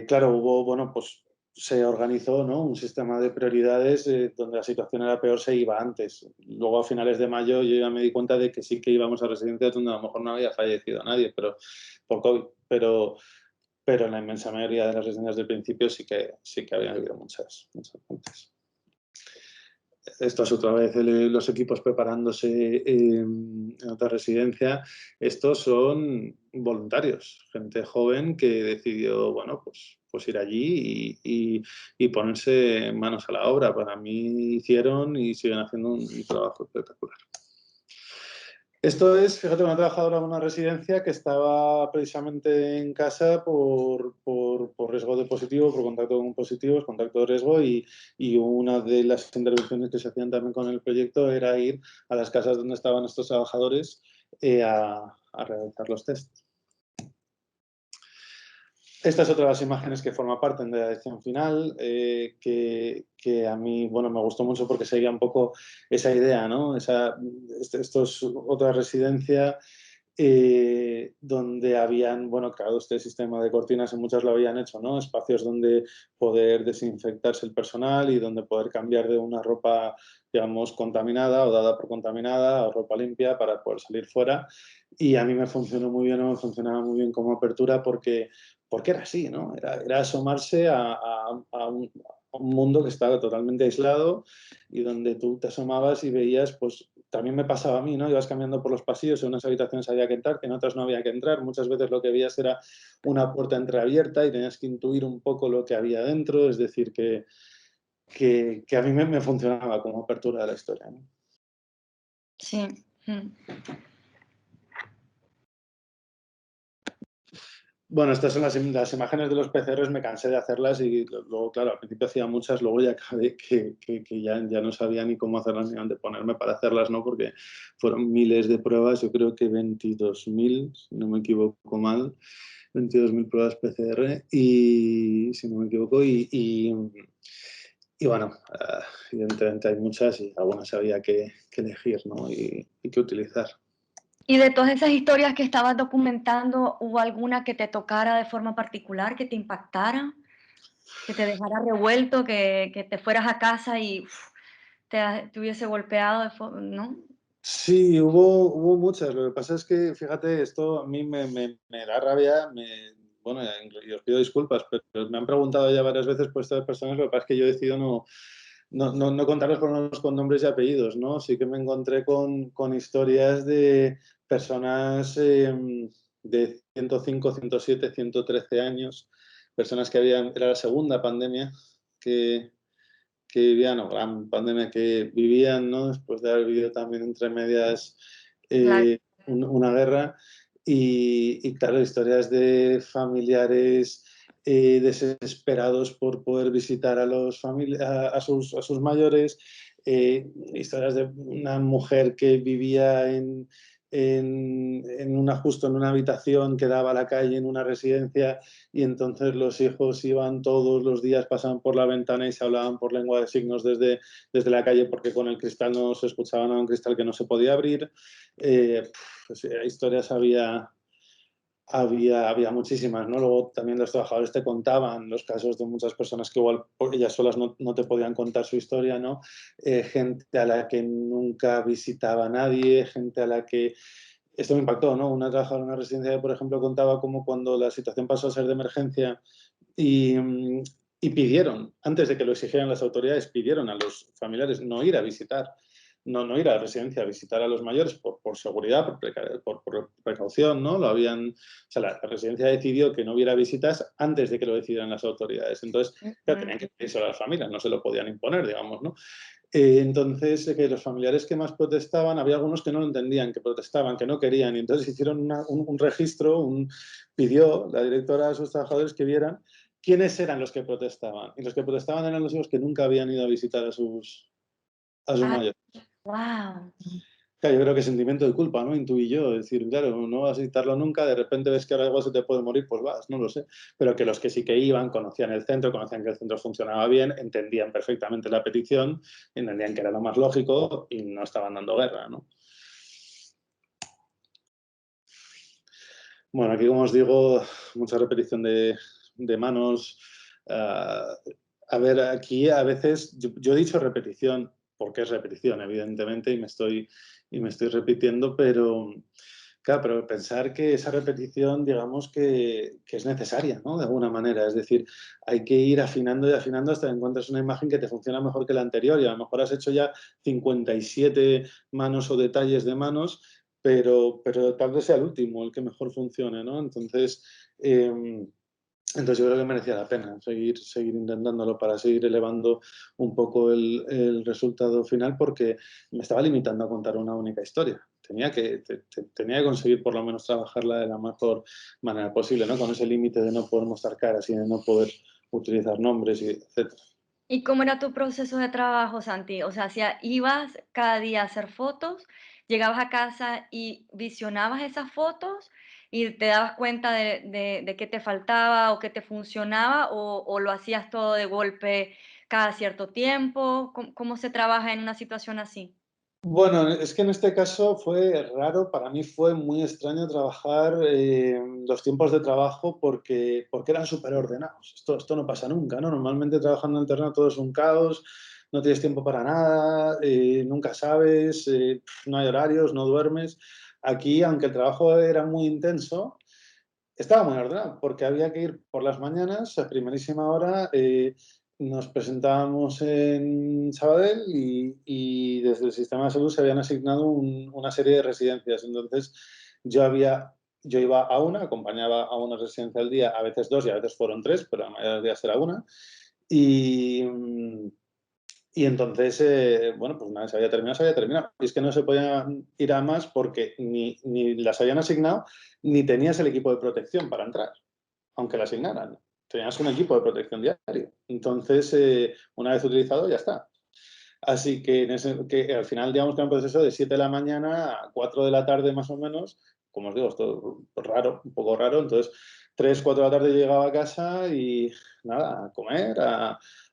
A: claro, bueno, pues se organizó, ¿no?, un sistema de prioridades donde la situación era peor, se iba antes. Luego, a finales de mayo, yo ya me di cuenta de que sí que íbamos a residencias donde a lo mejor no había fallecido nadie, pero por COVID, pero en la inmensa mayoría de las residencias del principio sí que habían habido muchas muertes. Esto es otra vez los equipos preparándose en otra residencia. Estos son voluntarios, gente joven que decidió, bueno, pues ir allí y ponerse manos a la obra. Para mí hicieron y siguen haciendo un trabajo espectacular. Esto es, fíjate, una trabajadora de una residencia que estaba precisamente en casa por riesgo de positivo, por contacto con positivos, contacto de riesgo, y una de las intervenciones que se hacían también con el proyecto era ir a las casas donde estaban estos trabajadores a realizar los tests. Esta es otra de las imágenes que forma parte de la edición final, que a mí, bueno, me gustó mucho porque seguía un poco esa idea, ¿no? Esto es otra residencia donde habían, bueno, creado este sistema de cortinas, en muchas lo habían hecho, ¿no? Espacios donde poder desinfectarse el personal y donde poder cambiar de una ropa, digamos, contaminada o dada por contaminada a ropa limpia para poder salir fuera. Y a mí me funcionó muy bien, me funcionaba muy bien como apertura porque era así, ¿no? Era asomarse a un mundo que estaba totalmente aislado y donde tú te asomabas y veías, pues también me pasaba a mí, ¿no? Ibas cambiando por los pasillos, en unas habitaciones había que entrar, en otras no había que entrar. Muchas veces lo que veías era una puerta entreabierta y tenías que intuir un poco lo que había dentro, es decir, que que a mí me funcionaba como apertura de la historia, ¿no?
B: Sí.
A: Bueno, estas son las imágenes de los PCRs, me cansé de hacerlas y luego, claro, al principio hacía muchas, luego ya acabé que ya no sabía ni cómo hacerlas ni dónde ponerme para hacerlas, ¿no? Porque fueron miles de pruebas, yo creo que 22.000, si no me equivoco mal, 22.000 pruebas PCR y, si no me equivoco, y bueno, evidentemente hay muchas y algunas había que elegir, ¿no? Y que utilizar.
B: Y de todas esas historias que estabas documentando, ¿hubo alguna que te tocara de forma particular, que te impactara, que te dejara revuelto, que te fueras a casa y te hubiese golpeado ¿no?
A: Sí, hubo muchas. Lo que pasa es que, fíjate, esto a mí me da rabia. Bueno, y os pido disculpas, pero me han preguntado ya varias veces por estas personas. Lo que pasa es que yo he decidido no contarlos con nombres y apellidos, ¿no? Sí que me encontré con historias de personas de 105, 107, 113 años, personas que era la segunda pandemia que, que vivían, o gran pandemia que vivían, ¿no? Después de haber vivido también entre medias
B: Claro.
A: una guerra. Y claro, historias de familiares desesperados por poder visitar a sus mayores, historias de una mujer que vivía justo en una habitación que daba a la calle en una residencia y entonces los hijos iban todos los días, pasaban por la ventana y se hablaban por lengua de signos desde la calle porque con el cristal no se escuchaba nada, un cristal que no se podía abrir. Pues, historias había muchísimas, ¿no? Luego también los trabajadores te contaban los casos de muchas personas que igual ellas solas no te podían contar su historia, ¿no? Gente a la que nunca visitaba a nadie, gente a la que esto me impactó, ¿no? Una trabajadora en una residencia, por ejemplo, contaba cómo cuando la situación pasó a ser de emergencia y, y pidieron, antes de que lo exigieran las autoridades, pidieron a los familiares no ir a visitar, no ir a la residencia a visitar a los mayores por seguridad, por precaución, ¿no? O sea, la residencia decidió que no hubiera visitas antes de que lo decidieran las autoridades. Entonces, claro,
B: Ujú.
A: tenían que pedirse a las familias, no se lo podían imponer, digamos, ¿no? Entonces, que los familiares que más protestaban, había algunos que no lo entendían, que protestaban, que no querían, y entonces hicieron un registro, pidió la directora a sus trabajadores que vieran quiénes eran los que protestaban. Y los que protestaban eran los hijos que nunca habían ido a visitar a sus
B: Ah,
A: mayores.
B: guau.
A: Claro, yo creo que sentimiento de culpa, ¿no? Intuí yo, es decir, claro, no vas a visitarlo nunca, de repente ves que ahora igual se te puede morir, pues vas, no lo sé. Pero que los que sí que iban, conocían el centro, conocían que el centro funcionaba bien, entendían perfectamente la petición, entendían que era lo más lógico y no estaban dando guerra, ¿no? Bueno, aquí como os digo, mucha repetición de manos. A ver, aquí a veces, yo he dicho repetición, porque es repetición, evidentemente, y me estoy repitiendo, pero claro, pero pensar que esa repetición, digamos que es necesaria, ¿no? De alguna manera. Es decir, hay que ir afinando y afinando hasta que encuentres una imagen que te funciona mejor que la anterior. Y a lo mejor has hecho ya 57 manos o detalles de manos, pero tal vez sea el último el que mejor funcione, ¿no? Entonces yo creo que merecía la pena seguir intentándolo para seguir elevando un poco el resultado final porque me estaba limitando a contar una única historia. Tenía que conseguir por lo menos trabajarla de la mejor manera posible, ¿no? Con ese límite de no poder mostrar caras y de no poder utilizar nombres, etc.
B: ¿Y cómo era tu proceso de trabajo, Santi? O sea, ibas cada día a hacer fotos, llegabas a casa y visionabas esas fotos y te dabas cuenta de qué te faltaba o qué te funcionaba, o lo hacías todo de golpe cada cierto tiempo. ¿Cómo se trabaja en una situación así?
A: Bueno, es que en este caso fue raro, para mí fue muy extraño trabajar los tiempos de trabajo porque eran súper ordenados. Esto no pasa nunca, ¿no? Normalmente trabajando en internet todo es un caos, no tienes tiempo para nada, nunca sabes, no hay horarios, no duermes. Aquí, aunque el trabajo era muy intenso, estaba muy ordenado, porque había que ir por las mañanas, a primerísima hora, nos presentábamos en Sabadell y desde el sistema de salud se habían asignado una serie de residencias. Entonces, yo iba a una, acompañaba a una residencia al día, a veces dos y a veces fueron tres, pero la mayoría de los días era una. Y, Y entonces, bueno, pues una vez se había terminado, se había terminado. Y es que no se podía ir a más porque ni las habían asignado, ni tenías el equipo de protección para entrar, aunque la asignaran. Tenías un equipo de protección diario. Entonces, una vez utilizado, ya está. Así que, que al final, digamos que era un proceso de 7 de la mañana a 4 de la tarde más o menos, como os digo, esto raro, un poco raro, entonces 3 4 de la tarde yo llegaba a casa y nada, a comer,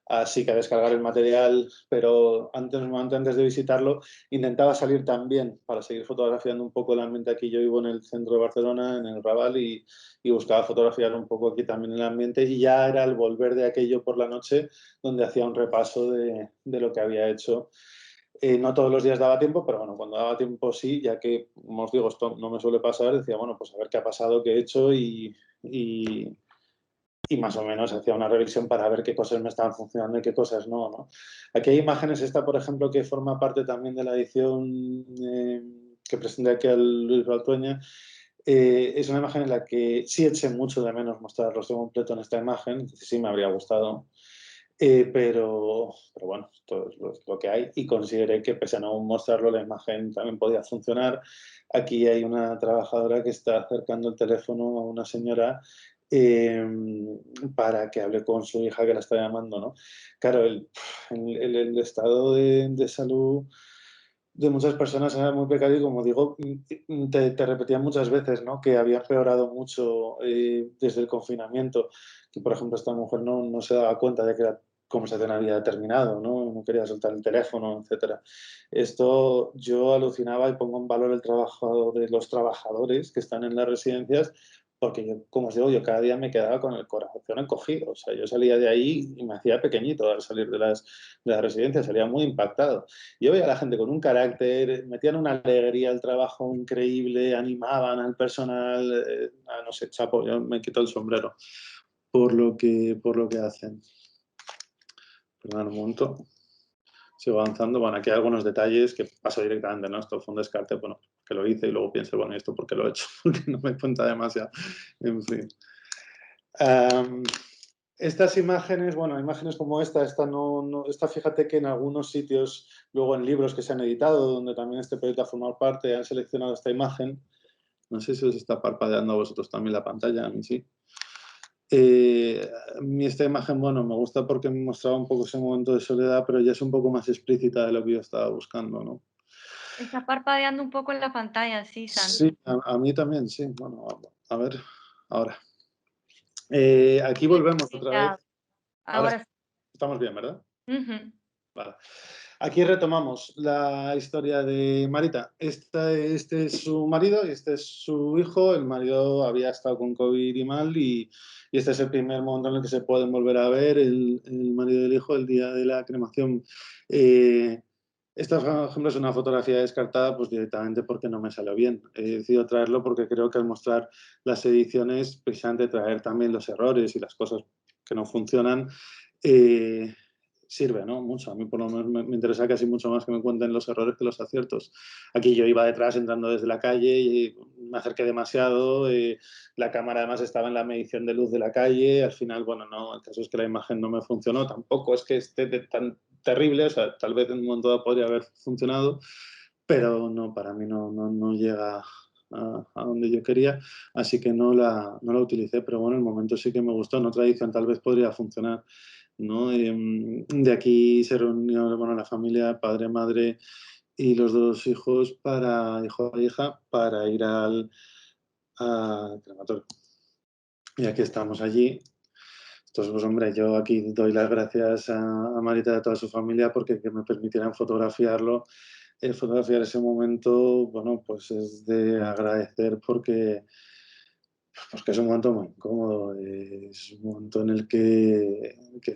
A: así que a descargar el material, pero antes, un momento antes de visitarlo, intentaba salir también para seguir fotografiando un poco el ambiente aquí. Yo vivo en el centro de Barcelona, en el Raval, y buscaba fotografiar un poco aquí también el ambiente, y ya era el volver de aquello por la noche donde hacía un repaso de lo que había hecho. No todos los días daba tiempo, pero bueno, cuando daba tiempo sí, ya que, como os digo, esto no me suele pasar, decía, bueno, pues a ver qué ha pasado, qué he hecho y, y más o menos hacía una revisión para ver qué cosas me estaban funcionando y qué cosas no, ¿no? Aquí hay imágenes, esta por ejemplo, que forma parte también de la edición que presenté aquí al Luis Baltueña. Es una imagen en la que sí eché mucho de menos mostrar el rostro completo en esta imagen, sí me habría gustado, pero bueno, esto es lo que hay, y consideré que pese a no mostrarlo la imagen también podía funcionar. Aquí hay una trabajadora que está acercando el teléfono a una señora eh, para que hable con su hija que la está llamando, ¿no? Claro, el estado de salud de muchas personas era muy precario y, como digo, te repetían muchas veces, ¿no?, que había empeorado mucho desde el confinamiento, que por ejemplo esta mujer no se daba cuenta de que la conversación había terminado, no quería soltar el teléfono, etcétera. Esto yo alucinaba y pongo en valor el trabajo de los trabajadores que están en las residencias, porque yo, como os digo, yo cada día me quedaba con el corazón encogido. O sea, yo salía de ahí y me hacía pequeñito al salir de las residencias, salía muy impactado. Yo veía a la gente con un carácter, metían una alegría al trabajo increíble, animaban al personal, no sé, chapo, yo me quito el sombrero por lo que hacen. Perdón un momento, sigo avanzando. Bueno, aquí hay algunos detalles que paso directamente, ¿no? Esto fue un descarte, bueno, que lo hice y luego pienso, bueno, ¿y esto por qué lo he hecho? Porque no me cuenta demasiado. En fin. Estas imágenes, bueno, imágenes como esta esta, fíjate que en algunos sitios, luego en libros que se han editado, donde también este proyecto ha formado parte, han seleccionado esta imagen. No sé si os está parpadeando a vosotros también la pantalla, a mí sí. A mí esta imagen, bueno, me gusta porque me mostraba un poco ese momento de soledad, pero ya es un poco más explícita de lo que yo estaba buscando, ¿no?
B: Está parpadeando un poco en la pantalla, sí,
A: Sí,
B: Santi.
A: a mí también, sí. Bueno, a ver, ahora. Aquí
B: Bien
A: volvemos otra vez.
B: explicado.
A: Ahora
B: Ahora sí.
A: estamos bien, ¿verdad?
B: Ujú.
A: Vale. Aquí retomamos la historia de Marita. Este es su marido y este es su hijo. El marido había estado con COVID y mal, y este es el primer momento en el que se pueden volver a ver el marido y el hijo el día de la cremación. Esta, por ejemplo, es una fotografía descartada pues directamente porque no me salió bien. He decidido traerlo porque creo que al mostrar las ediciones, precisamente traer también los errores y las cosas que no funcionan, eh, sirve, ¿no? Mucho. A mí por lo menos me interesa casi mucho más que me cuenten los errores que los aciertos. Aquí yo iba detrás entrando desde la calle y me acerqué demasiado. La cámara además estaba en la medición de luz de la calle. Al final, bueno, no, el caso es que la imagen no me funcionó. Tampoco es que esté tan terrible, o sea, tal vez en un momento dado podría haber funcionado, pero no, para mí no llega a donde yo quería, así que no la utilicé, pero bueno, el momento sí que me gustó. En otra edición tal vez podría funcionar, ¿no? De aquí se reunió, bueno, la familia, padre, madre y los dos hijos, hijo e hija, para ir al crematorio. Y aquí estamos allí. Entonces, pues hombre, yo aquí doy las gracias a Marita y a toda su familia porque que me permitieran fotografiarlo. Fotografiar ese momento, bueno, pues es de agradecer porque es un momento muy incómodo, es un momento en el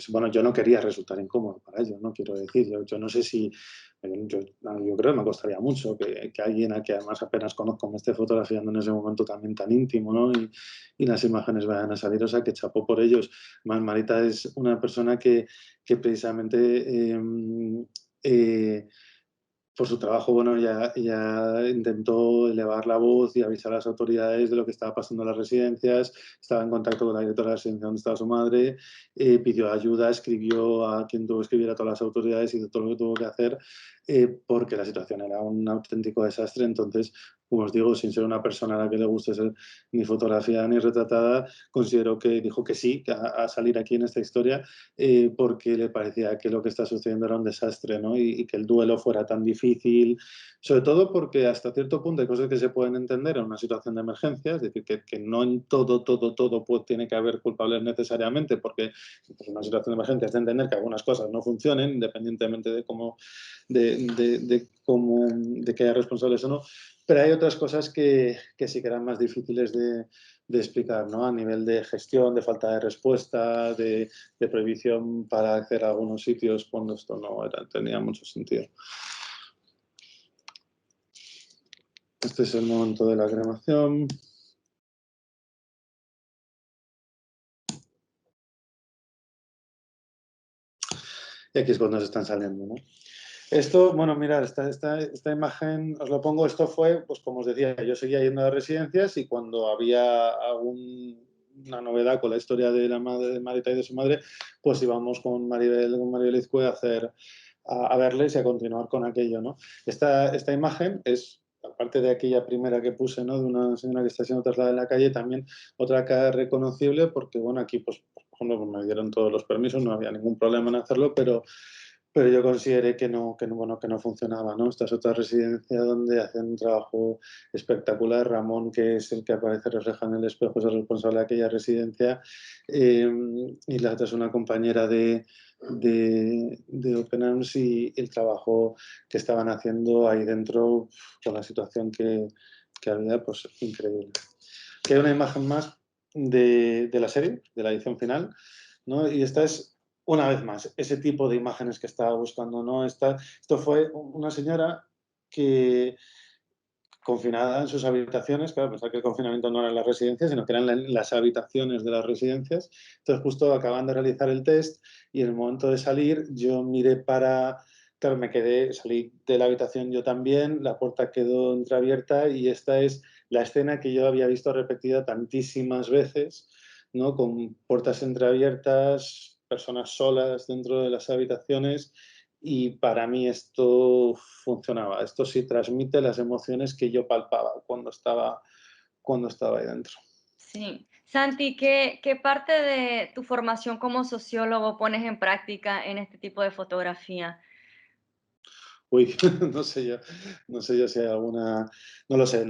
A: bueno, yo no quería resultar incómodo para ellos, no quiero decir, yo no sé si, yo creo que me costaría mucho que alguien a que además apenas conozco me esté fotografiando en ese momento también tan íntimo, ¿no? Y las imágenes vayan a salir, o sea, que chapó por ellos. Más Marita es una persona que precisamente por su trabajo, bueno, ya intentó elevar la voz y avisar a las autoridades de lo que estaba pasando en las residencias, estaba en contacto con la directora de la residencia donde estaba su madre, pidió ayuda, escribió a quien tuvo que escribir, a todas las autoridades, y todo lo que tuvo que hacer, porque la situación era un auténtico desastre. Entonces, como os digo, sin ser una persona a la que le guste ser ni fotografiada ni retratada, considero que dijo que sí a salir aquí en esta historia, porque le parecía que lo que está sucediendo era un desastre, ¿no? Y que el duelo fuera tan difícil, sobre todo porque hasta cierto punto hay cosas que se pueden entender en una situación de emergencia, es decir, que no en todo pues, tiene que haber culpables necesariamente, porque pues, una situación de emergencia es de entender que algunas cosas no funcionen, independientemente de cómo, de que haya responsables o no, pero hay otras cosas que sí que eran más difíciles de explicar, ¿no? A nivel de gestión, de falta de respuesta, de prohibición para acceder a algunos sitios cuando esto no tenía mucho sentido. Este es el momento de la cremación. Y aquí es cuando se están saliendo, ¿no? Esto, bueno, mirad, esta imagen, os lo pongo, esto fue, pues como os decía, yo seguía yendo a residencias y cuando había una novedad con la historia de la madre de Marita y de su madre, pues íbamos con Maribel Izcue a verles y a continuar con aquello, ¿no? Esta imagen es, aparte de aquella primera que puse, ¿no? De una señora que está siendo trasladada en la calle, también otra cara reconocible, porque, bueno, aquí, pues, por ejemplo, pues me dieron todos los permisos, no había ningún problema en hacerlo, pero yo consideré bueno, que no funcionaba, ¿no? Esta es otra residencia donde hacen un trabajo espectacular. Ramón, que es el que aparece reflejado en el espejo, es el responsable de aquella residencia, y la otra es una compañera de Open Arms, y el trabajo que estaban haciendo ahí dentro con la situación que había, pues increíble. Que hay una imagen más de la serie, de la edición final, ¿no? Y esta es, una vez más, ese tipo de imágenes que estaba buscando, ¿no? Esto fue una señora que, confinada en sus habitaciones, claro, pensar que el confinamiento no era en las residencias, sino que eran las habitaciones de las residencias. Entonces, justo acaban de realizar el test y en el momento de salir, yo miré claro, salí de la habitación yo también, la puerta quedó entreabierta y esta es la escena que yo había visto repetida tantísimas veces, ¿no? Con puertas entreabiertas, personas solas dentro de las habitaciones, y para mí esto funcionaba. Esto sí transmite las emociones que yo palpaba cuando estaba ahí dentro.
B: Sí. Santi, ¿qué parte de tu formación como sociólogo pones en práctica en este tipo de fotografía?
A: Uy, no sé yo, no sé yo si hay alguna, no lo sé,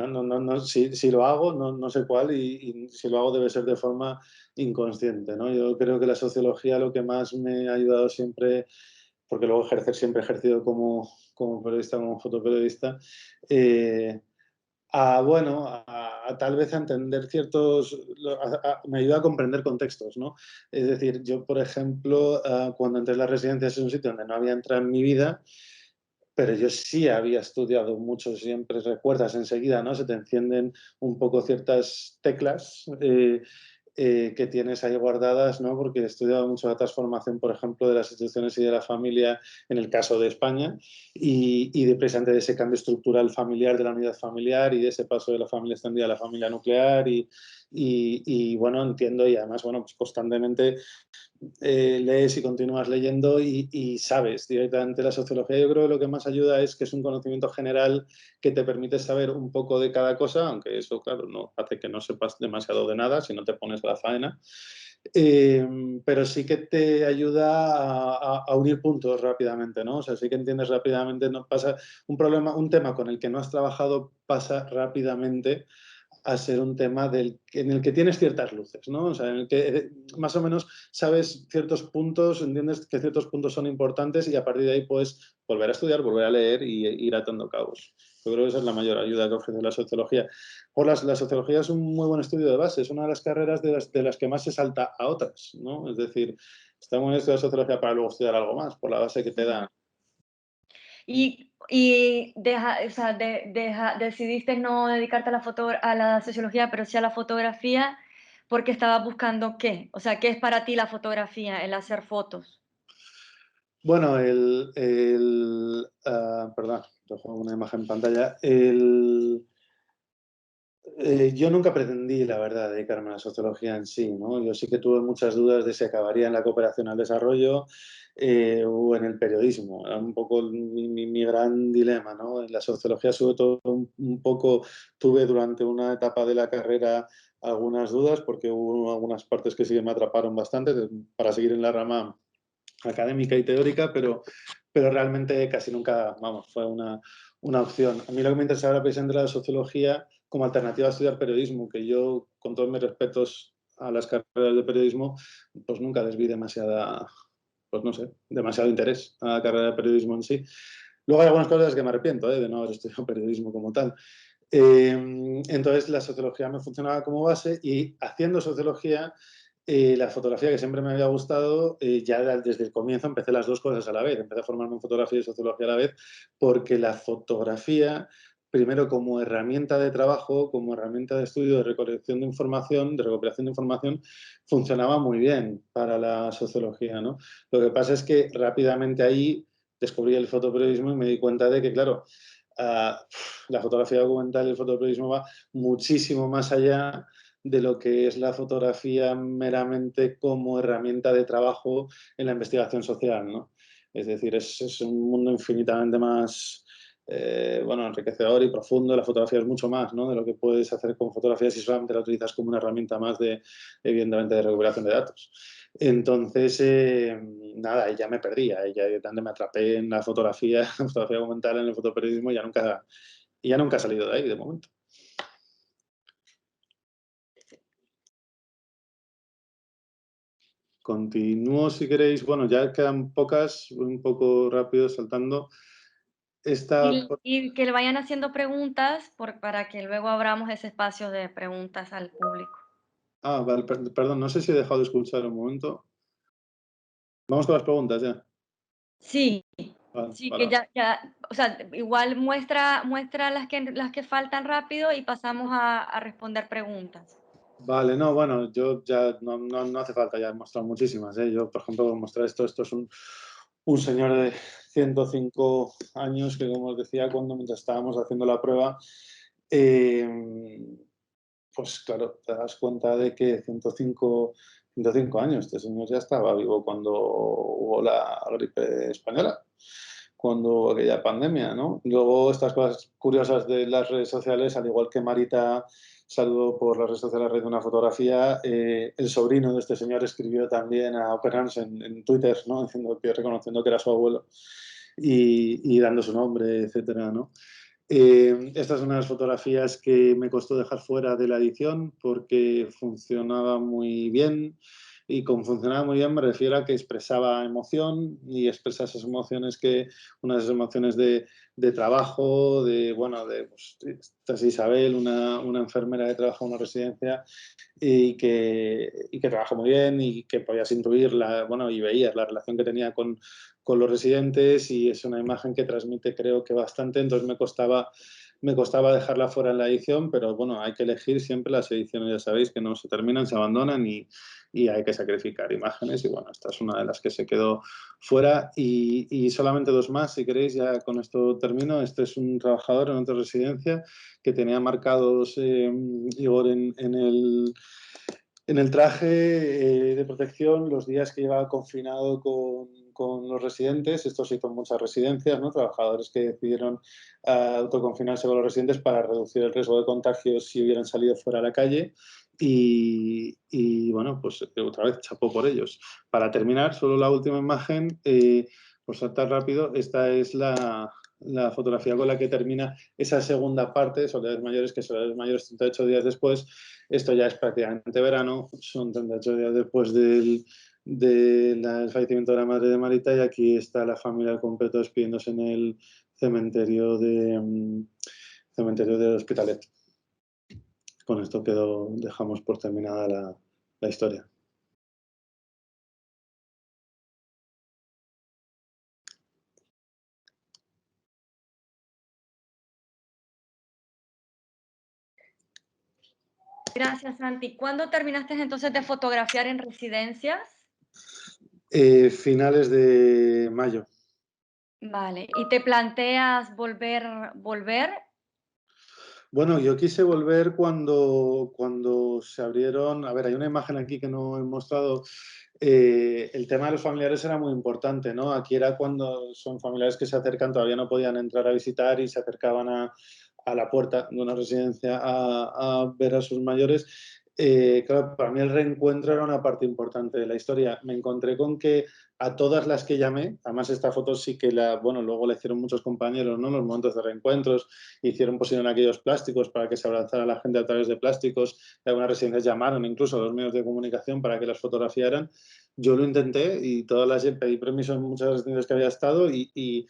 A: si lo hago, no sé cuál, y si lo hago debe ser de forma inconsciente, ¿no? Yo creo que la sociología lo que más me ha ayudado siempre, porque luego siempre he ejercido como periodista, como fotoperiodista, eh, bueno, a tal vez a entender me ayuda a comprender contextos, ¿no? Es decir, yo, por ejemplo, cuando entré en las residencias, es un sitio donde no había entrado en mi vida, pero yo sí había estudiado mucho, siempre recuerdas enseguida, ¿no? Se te encienden un poco ciertas teclas, que tienes ahí guardadas, ¿no? Porque he estudiado mucho la transformación, por ejemplo, de las instituciones y de la familia en el caso de España, precisamente de ese cambio estructural familiar, de la unidad familiar, y de ese paso de la familia extendida a la familia nuclear, bueno, entiendo, y además, bueno, pues constantemente lees y continúas leyendo y sabes directamente la sociología. Yo creo que lo que más ayuda es que es un conocimiento general que te permite saber un poco de cada cosa, aunque eso, claro, no hace que no sepas demasiado de nada si no te pones a la faena. Pero sí que te ayuda a unir puntos rápidamente, ¿no? O sea, sí que entiendes rápidamente, no pasa un tema con el que no has trabajado pasa rápidamente a ser un tema en el que tienes ciertas luces, ¿no? O sea, en el que más o menos sabes ciertos puntos, entiendes que ciertos puntos son importantes, y a partir de ahí puedes volver a estudiar, volver a leer y ir atando cabos. Yo creo que esa es la mayor ayuda que ofrece la sociología. La sociología es un muy buen estudio de base, es una de las carreras de las que más se salta a otras, ¿no? Es decir, está muy bien estudiar sociología para luego estudiar algo más, por la base que te da.
B: O sea, decidiste no dedicarte a a la sociología, pero sí a la fotografía, porque estabas buscando qué. O sea, ¿qué es para ti la fotografía, el hacer fotos?
A: Bueno, perdón, dejo una imagen en pantalla. Yo nunca pretendí, la verdad, dedicarme a la sociología en sí, ¿no? Yo sí que tuve muchas dudas de si acabaría en la cooperación al desarrollo o en el periodismo. Era un poco mi gran dilema, ¿no? En la sociología, sobre todo, un poco tuve durante una etapa de la carrera algunas dudas porque hubo algunas partes que sí que me atraparon bastante para seguir en la rama académica y teórica, pero realmente casi nunca, vamos, fue una opción. A mí lo que me interesaba era precisamente la sociología como alternativa a estudiar periodismo, que yo, con todos mis respetos a las carreras de periodismo, pues nunca les vi demasiada, pues no sé, demasiado interés a la carrera de periodismo en sí. Luego hay algunas cosas que me arrepiento de no haber estudiado periodismo como tal. Entonces la sociología me funcionaba como base y haciendo sociología, la fotografía que siempre me había gustado, ya desde el comienzo empecé las dos cosas a la vez, empecé a formarme en fotografía y sociología a la vez, porque la fotografía, primero como herramienta de trabajo, como herramienta de estudio, de recolección de información, de recuperación de información, funcionaba muy bien para la sociología, ¿no? Lo que pasa es que rápidamente ahí descubrí el fotoperiodismo y me di cuenta de que, claro, uh, la fotografía documental y el fotoperiodismo va muchísimo más allá de lo que es la fotografía meramente como herramienta de trabajo en la investigación social, ¿no? Es decir, es un mundo infinitamente más bueno, enriquecedor y profundo. La fotografía es mucho más, ¿no? De lo que puedes hacer con fotografía si solamente la utilizas como una herramienta más de, evidentemente, de recuperación de datos. Entonces, nada, ya me perdí, ya directamente me atrapé en la fotografía documental, en el fotoperiodismo y ya nunca he salido de ahí de momento. Continúo si queréis. Bueno, ya quedan pocas, un poco rápido saltando.
B: Y que le vayan haciendo preguntas para que luego abramos ese espacio de preguntas al público.
A: Vale, perdón, no sé si he dejado de escuchar un momento. Vamos con las preguntas ya.
B: Sí,
A: Vale,
B: sí, que
A: vale.
B: ya, o sea, igual muestra las que faltan rápido y pasamos a responder preguntas.
A: Vale, no, bueno, yo ya no hace falta, ya he mostrado muchísimas. Yo, por ejemplo, voy a mostrar esto es un señor de 105 años que, como os decía, mientras estábamos haciendo la prueba, pues claro, te das cuenta de que 105 años, este señor ya estaba vivo cuando hubo la gripe española, cuando hubo aquella pandemia, ¿no? Luego, estas cosas curiosas de las redes sociales, al igual que Marita saludó por las redes sociales a raíz de una fotografía, el sobrino de este señor escribió también a Operans en Twitter, ¿no? Diciendo que, reconociendo que era su abuelo y dando su nombre, etcétera, ¿no? Estas son unas fotografías que me costó dejar fuera de la edición porque funcionaba muy bien y con funcionaba muy bien me refiero a que expresaba emoción y expresa esas emociones unas emociones de trabajo, bueno, pues, esta es Isabel, una enfermera que trabaja en una residencia y que trabajó muy bien y que podías intuir bueno, y veías la relación que tenía con los residentes y es una imagen que transmite creo que bastante, entonces me costaba dejarla fuera en la edición, pero bueno, hay que elegir siempre las ediciones, ya sabéis que no se terminan, se abandonan y hay que sacrificar imágenes y bueno, esta es una de las que se quedó fuera y solamente dos más, si queréis, ya con esto termino. Este es un trabajador en otra residencia que tenía marcados Igor en el traje de protección los días que llevaba confinado con los residentes. Esto se hizo en muchas residencias, ¿no? Trabajadores que decidieron autoconfinarse con los residentes para reducir el riesgo de contagio si hubieran salido fuera a la calle. Y bueno, pues otra vez chapó por ellos. Para terminar, solo la última imagen, por saltar rápido, esta es la fotografía con la que termina esa segunda parte, Soledades Mayores, que Soledades Mayores 38 días después. Esto ya es prácticamente verano, son 38 días después del fallecimiento de la madre de Marita y aquí está la familia al completo despidiéndose en el cementerio de Hospitalet. Con esto dejamos por terminada la historia.
B: Gracias, Santi. ¿Cuándo terminaste entonces de fotografiar en residencias?
A: Finales de mayo.
B: Vale, ¿y te planteas volver?
A: Bueno, yo quise volver cuando se abrieron. A ver, hay una imagen aquí que no he mostrado. El tema de los familiares era muy importante, ¿no? Aquí era cuando son familiares que se acercan, todavía no podían entrar a visitar y se acercaban a la puerta de una residencia a ver a sus mayores. Claro, para mí el reencuentro era una parte importante de la historia. Me encontré con que a todas las que llamé, además esta foto sí que bueno, luego la hicieron muchos compañeros, ¿no? Los momentos de reencuentros, hicieron posible aquellos plásticos para que se abrazara la gente a través de plásticos. Algunas residencias llamaron incluso a los medios de comunicación para que las fotografiaran. Yo lo intenté y todas las pedí permiso en muchas residencias que había estado y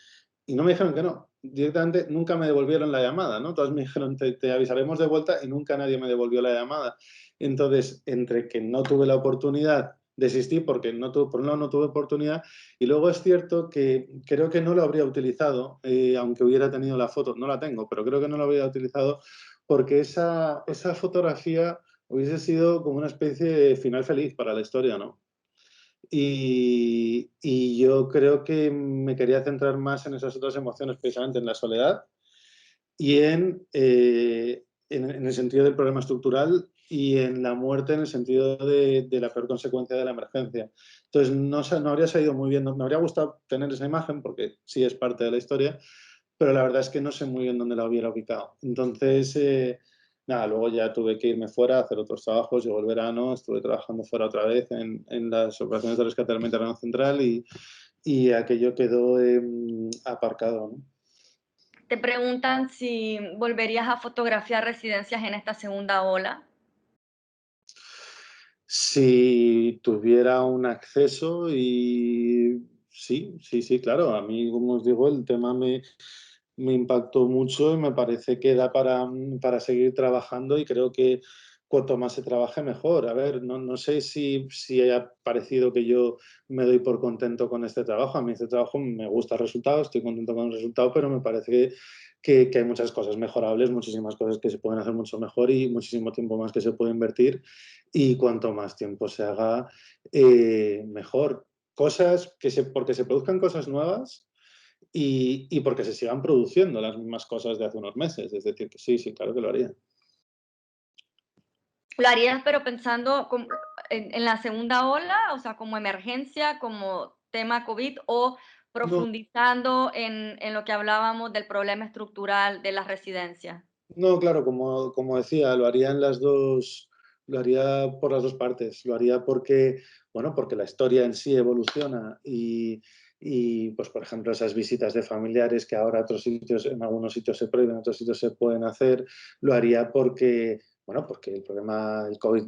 A: no me dijeron que no. Directamente nunca me devolvieron la llamada, ¿no? Todas me dijeron, te avisaremos de vuelta y nunca nadie me devolvió la llamada. Entonces, entre que no tuve la oportunidad, desistí porque por un lado no tuve oportunidad y luego es cierto que creo que no lo habría utilizado, aunque hubiera tenido la foto, no la tengo, pero creo que no lo habría utilizado porque esa fotografía hubiese sido como una especie de final feliz para la historia, ¿no? Y yo creo que me quería centrar más en esas otras emociones, precisamente en la soledad y en el sentido del problema estructural y en la muerte en el sentido de la peor consecuencia de la emergencia. Entonces, no habría salido muy bien, me habría gustado tener esa imagen porque sí es parte de la historia, pero la verdad es que no sé muy bien dónde la hubiera ubicado. Entonces, nada, luego ya tuve que irme fuera a hacer otros trabajos, llegó el verano, estuve trabajando fuera otra vez en las operaciones de rescate del Mediterráneo Central y aquello quedó aparcado, ¿no?
B: Te preguntan si volverías a fotografiar residencias en esta segunda ola.
A: Si tuviera un acceso y sí, sí, sí, claro. A mí, como os digo, el tema me impactó mucho y me parece que da para seguir trabajando y creo que cuanto más se trabaje, mejor. A ver, no sé si haya parecido que yo me doy por contento con este trabajo. A mí este trabajo me gusta el resultado, estoy contento con el resultado, pero me parece que hay muchas cosas mejorables, muchísimas cosas que se pueden hacer mucho mejor y muchísimo tiempo más que se puede invertir y cuanto más tiempo se haga, mejor. Porque se produzcan cosas nuevas y porque se sigan produciendo las mismas cosas de hace unos meses. Es decir, que sí, sí, claro que lo haría.
B: ¿Lo harías, pero pensando en la segunda ola, o sea, como emergencia, como tema COVID, o
A: No,
B: profundizando en lo que hablábamos del problema estructural de las residencias?
A: no, claro, como decía, lo haría lo haría por las dos partes. Lo haría porque, bueno, porque la historia en sí evoluciona y, pues, por ejemplo, esas visitas de familiares que ahora otros sitios, en algunos sitios se prohíben, en otros sitios se pueden hacer. Lo haría porque, bueno, porque el problema del COVID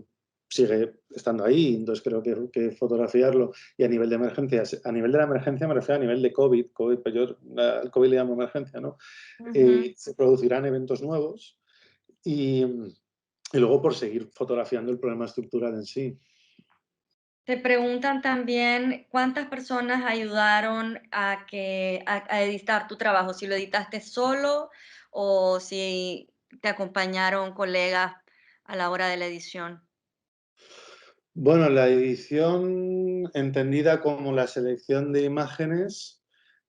A: sigue estando ahí, entonces creo que fotografiarlo y a nivel de emergencias, a nivel de la emergencia me refiero a nivel de COVID, pues yo al COVID le llamo emergencia, ¿no?
B: Ujú.
A: Se producirán eventos nuevos y luego por seguir fotografiando el problema estructural en sí.
B: Te preguntan también cuántas personas ayudaron a editar tu trabajo, si lo editaste solo o si te acompañaron colegas a la hora de la edición.
A: Bueno, la edición entendida como la selección de imágenes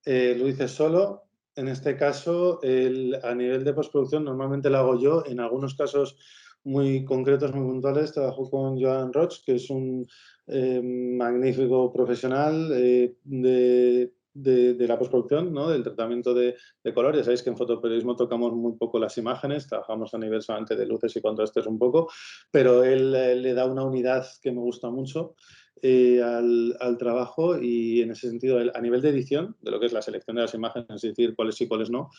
A: lo hice solo. En este caso, a nivel de postproducción, normalmente lo hago yo. En algunos casos muy concretos, muy puntuales, trabajo con Joan Roig, que es un magnífico profesional de la postproducción, ¿no? Del tratamiento de color. Ya sabéis que en fotoperiodismo tocamos muy poco las imágenes, trabajamos a nivel solamente de luces y contrastes un poco, pero él le da una unidad que me gusta mucho al trabajo y en ese sentido, a nivel de edición, de lo que es la selección de las imágenes, es decir, cuáles sí, cuáles no,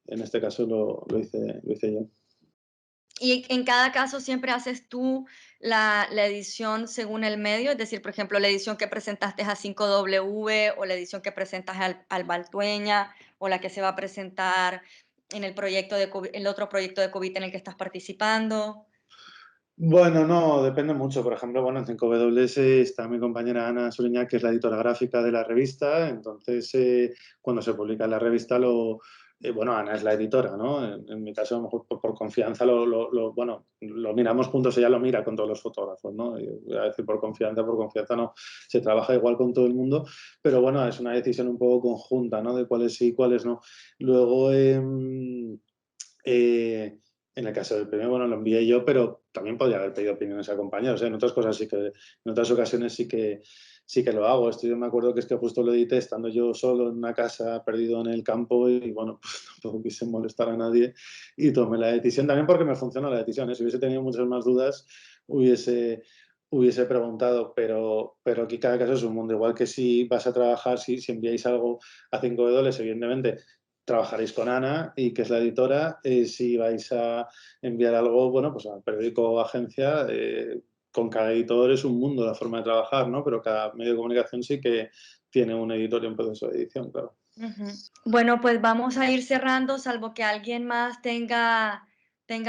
A: en este caso lo hice yo.
B: Y en cada caso siempre haces tú la edición según el medio, es decir, por ejemplo, la edición que presentaste a 5W o la edición que presentas al Baltueña o la que se va a presentar en el otro proyecto de COVID en el que estás participando.
A: Bueno, no, depende mucho. Por ejemplo, bueno, en 5W está mi compañera Ana Suriñá, que es la editora gráfica de la revista. Entonces, cuando se publica en la revista, bueno, Ana es la editora, ¿no? En mi caso, a lo mejor por confianza, bueno, lo miramos juntos, ella lo mira con todos los fotógrafos, ¿no? Y voy a decir por confianza no, se trabaja igual con todo el mundo, pero bueno, es una decisión un poco conjunta, ¿no? De cuáles sí y cuáles no. Luego, eh, en el caso del premio, bueno, lo envié yo, pero también podría haber pedido opiniones a compañeros, ¿eh? En otras cosas sí que, en otras ocasiones sí que lo hago. Esto yo me acuerdo que es que justo lo edité estando yo solo en una casa, perdido en el campo y bueno, pues tampoco quise molestar a nadie y tomé la decisión también porque me funcionó la decisión, ¿eh? Si hubiese tenido muchas más dudas, hubiese preguntado, pero aquí cada caso es un mundo. Igual que si vas a trabajar, si enviáis algo a $5, evidentemente trabajaréis con Ana, y que es la editora. Si vais a enviar algo, bueno, pues al periódico o agencia, con cada editor es un mundo la forma de trabajar, ¿no? Pero cada medio de comunicación sí que tiene un editor y un proceso de edición, claro.
B: Ujú. Bueno, pues vamos a ir cerrando, salvo que alguien más tenga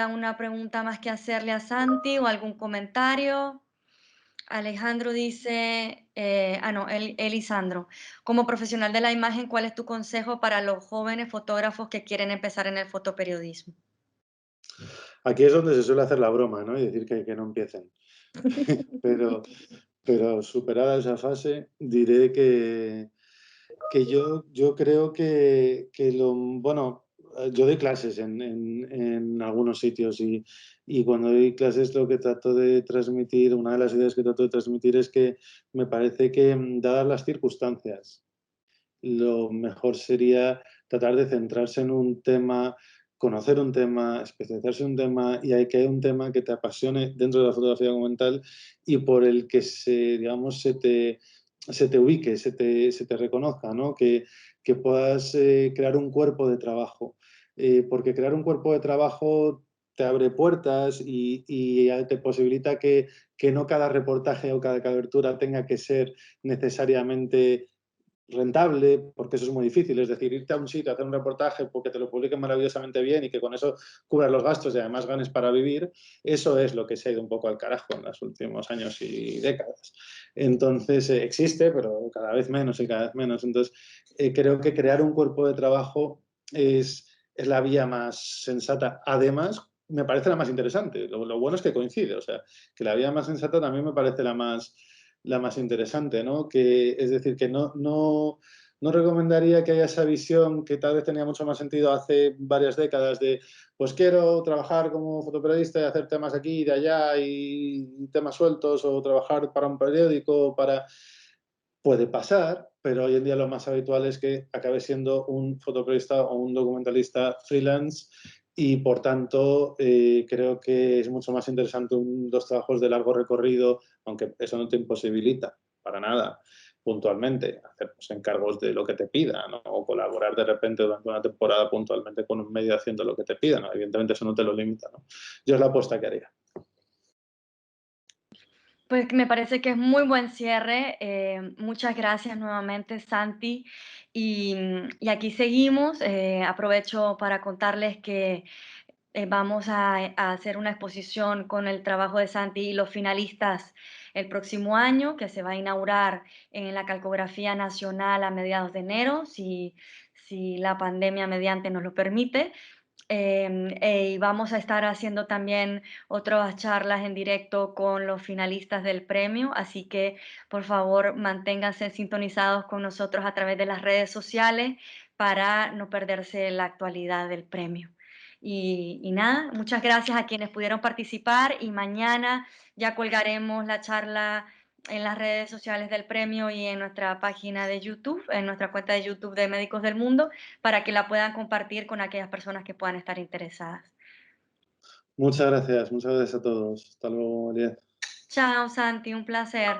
B: una pregunta más que hacerle a Santi o algún comentario. Alejandro dice, no, Elisandro, como profesional de la imagen, ¿cuál es tu consejo para los jóvenes fotógrafos que quieren empezar en el fotoperiodismo?
A: Aquí es donde se suele hacer la broma, ¿no? Y decir que no empiecen. Pero, pero superada esa fase, diré que yo creo bueno, yo doy clases en algunos sitios y cuando doy clases lo que trato de transmitir, una de las ideas que trato de transmitir es que me parece que, dadas las circunstancias, lo mejor sería tratar de centrarse en un tema, conocer un tema, especializarse en un tema y hay que hay un tema que te apasione dentro de la fotografía documental y por el que digamos, se te ubique, se te reconozca, ¿no? Que puedas crear un cuerpo de trabajo. Porque crear un cuerpo de trabajo te abre puertas y te posibilita que no cada reportaje o cada cobertura tenga que ser necesariamente rentable, porque eso es muy difícil, es decir, irte a un sitio a hacer un reportaje porque te lo publiquen maravillosamente bien y que con eso cubras los gastos y además ganes para vivir, eso es lo que se ha ido un poco al carajo en los últimos años y décadas. Entonces, existe, pero cada vez menos y cada vez menos. Entonces, creo que crear un cuerpo de trabajo es la vía más sensata. Además, me parece la más interesante. Lo bueno es que coincide, o sea, que la vía más sensata también me parece la más interesante, ¿no? Es decir, que no recomendaría que haya esa visión que tal vez tenía mucho más sentido hace varias décadas de, pues quiero trabajar como fotoperiodista y hacer temas aquí y de allá y temas sueltos o trabajar para un periódico, Puede pasar, pero hoy en día lo más habitual es que acabe siendo un fotoperiodista o un documentalista freelance y por tanto creo que es mucho más interesante los trabajos de largo recorrido, aunque eso no te imposibilita para nada puntualmente hacer pues, encargos de lo que te pidan, ¿no? O colaborar de repente durante una temporada puntualmente con un medio haciendo lo que te pidan, ¿no? Evidentemente eso no te lo limita, ¿no? Yo es la apuesta que haría.
B: Pues me parece que es muy buen cierre. Muchas gracias nuevamente, Santi. Y aquí seguimos. Aprovecho para contarles que vamos a hacer una exposición con el trabajo de Santi y los finalistas el próximo año, que se va a inaugurar en la Calcografía Nacional a mediados de enero, si la pandemia mediante nos lo permite. Y vamos a estar haciendo también otras charlas en directo con los finalistas del premio, así que por favor manténganse sintonizados con nosotros a través de las redes sociales para no perderse la actualidad del premio. Y nada, muchas gracias a quienes pudieron participar y mañana ya colgaremos la charla en las redes sociales del premio y en nuestra página de YouTube, en nuestra cuenta de YouTube de Médicos del Mundo, para que la puedan compartir con aquellas personas que puedan estar interesadas.
A: Muchas gracias a todos. Hasta luego, Elías.
B: Chao, Santi, un placer.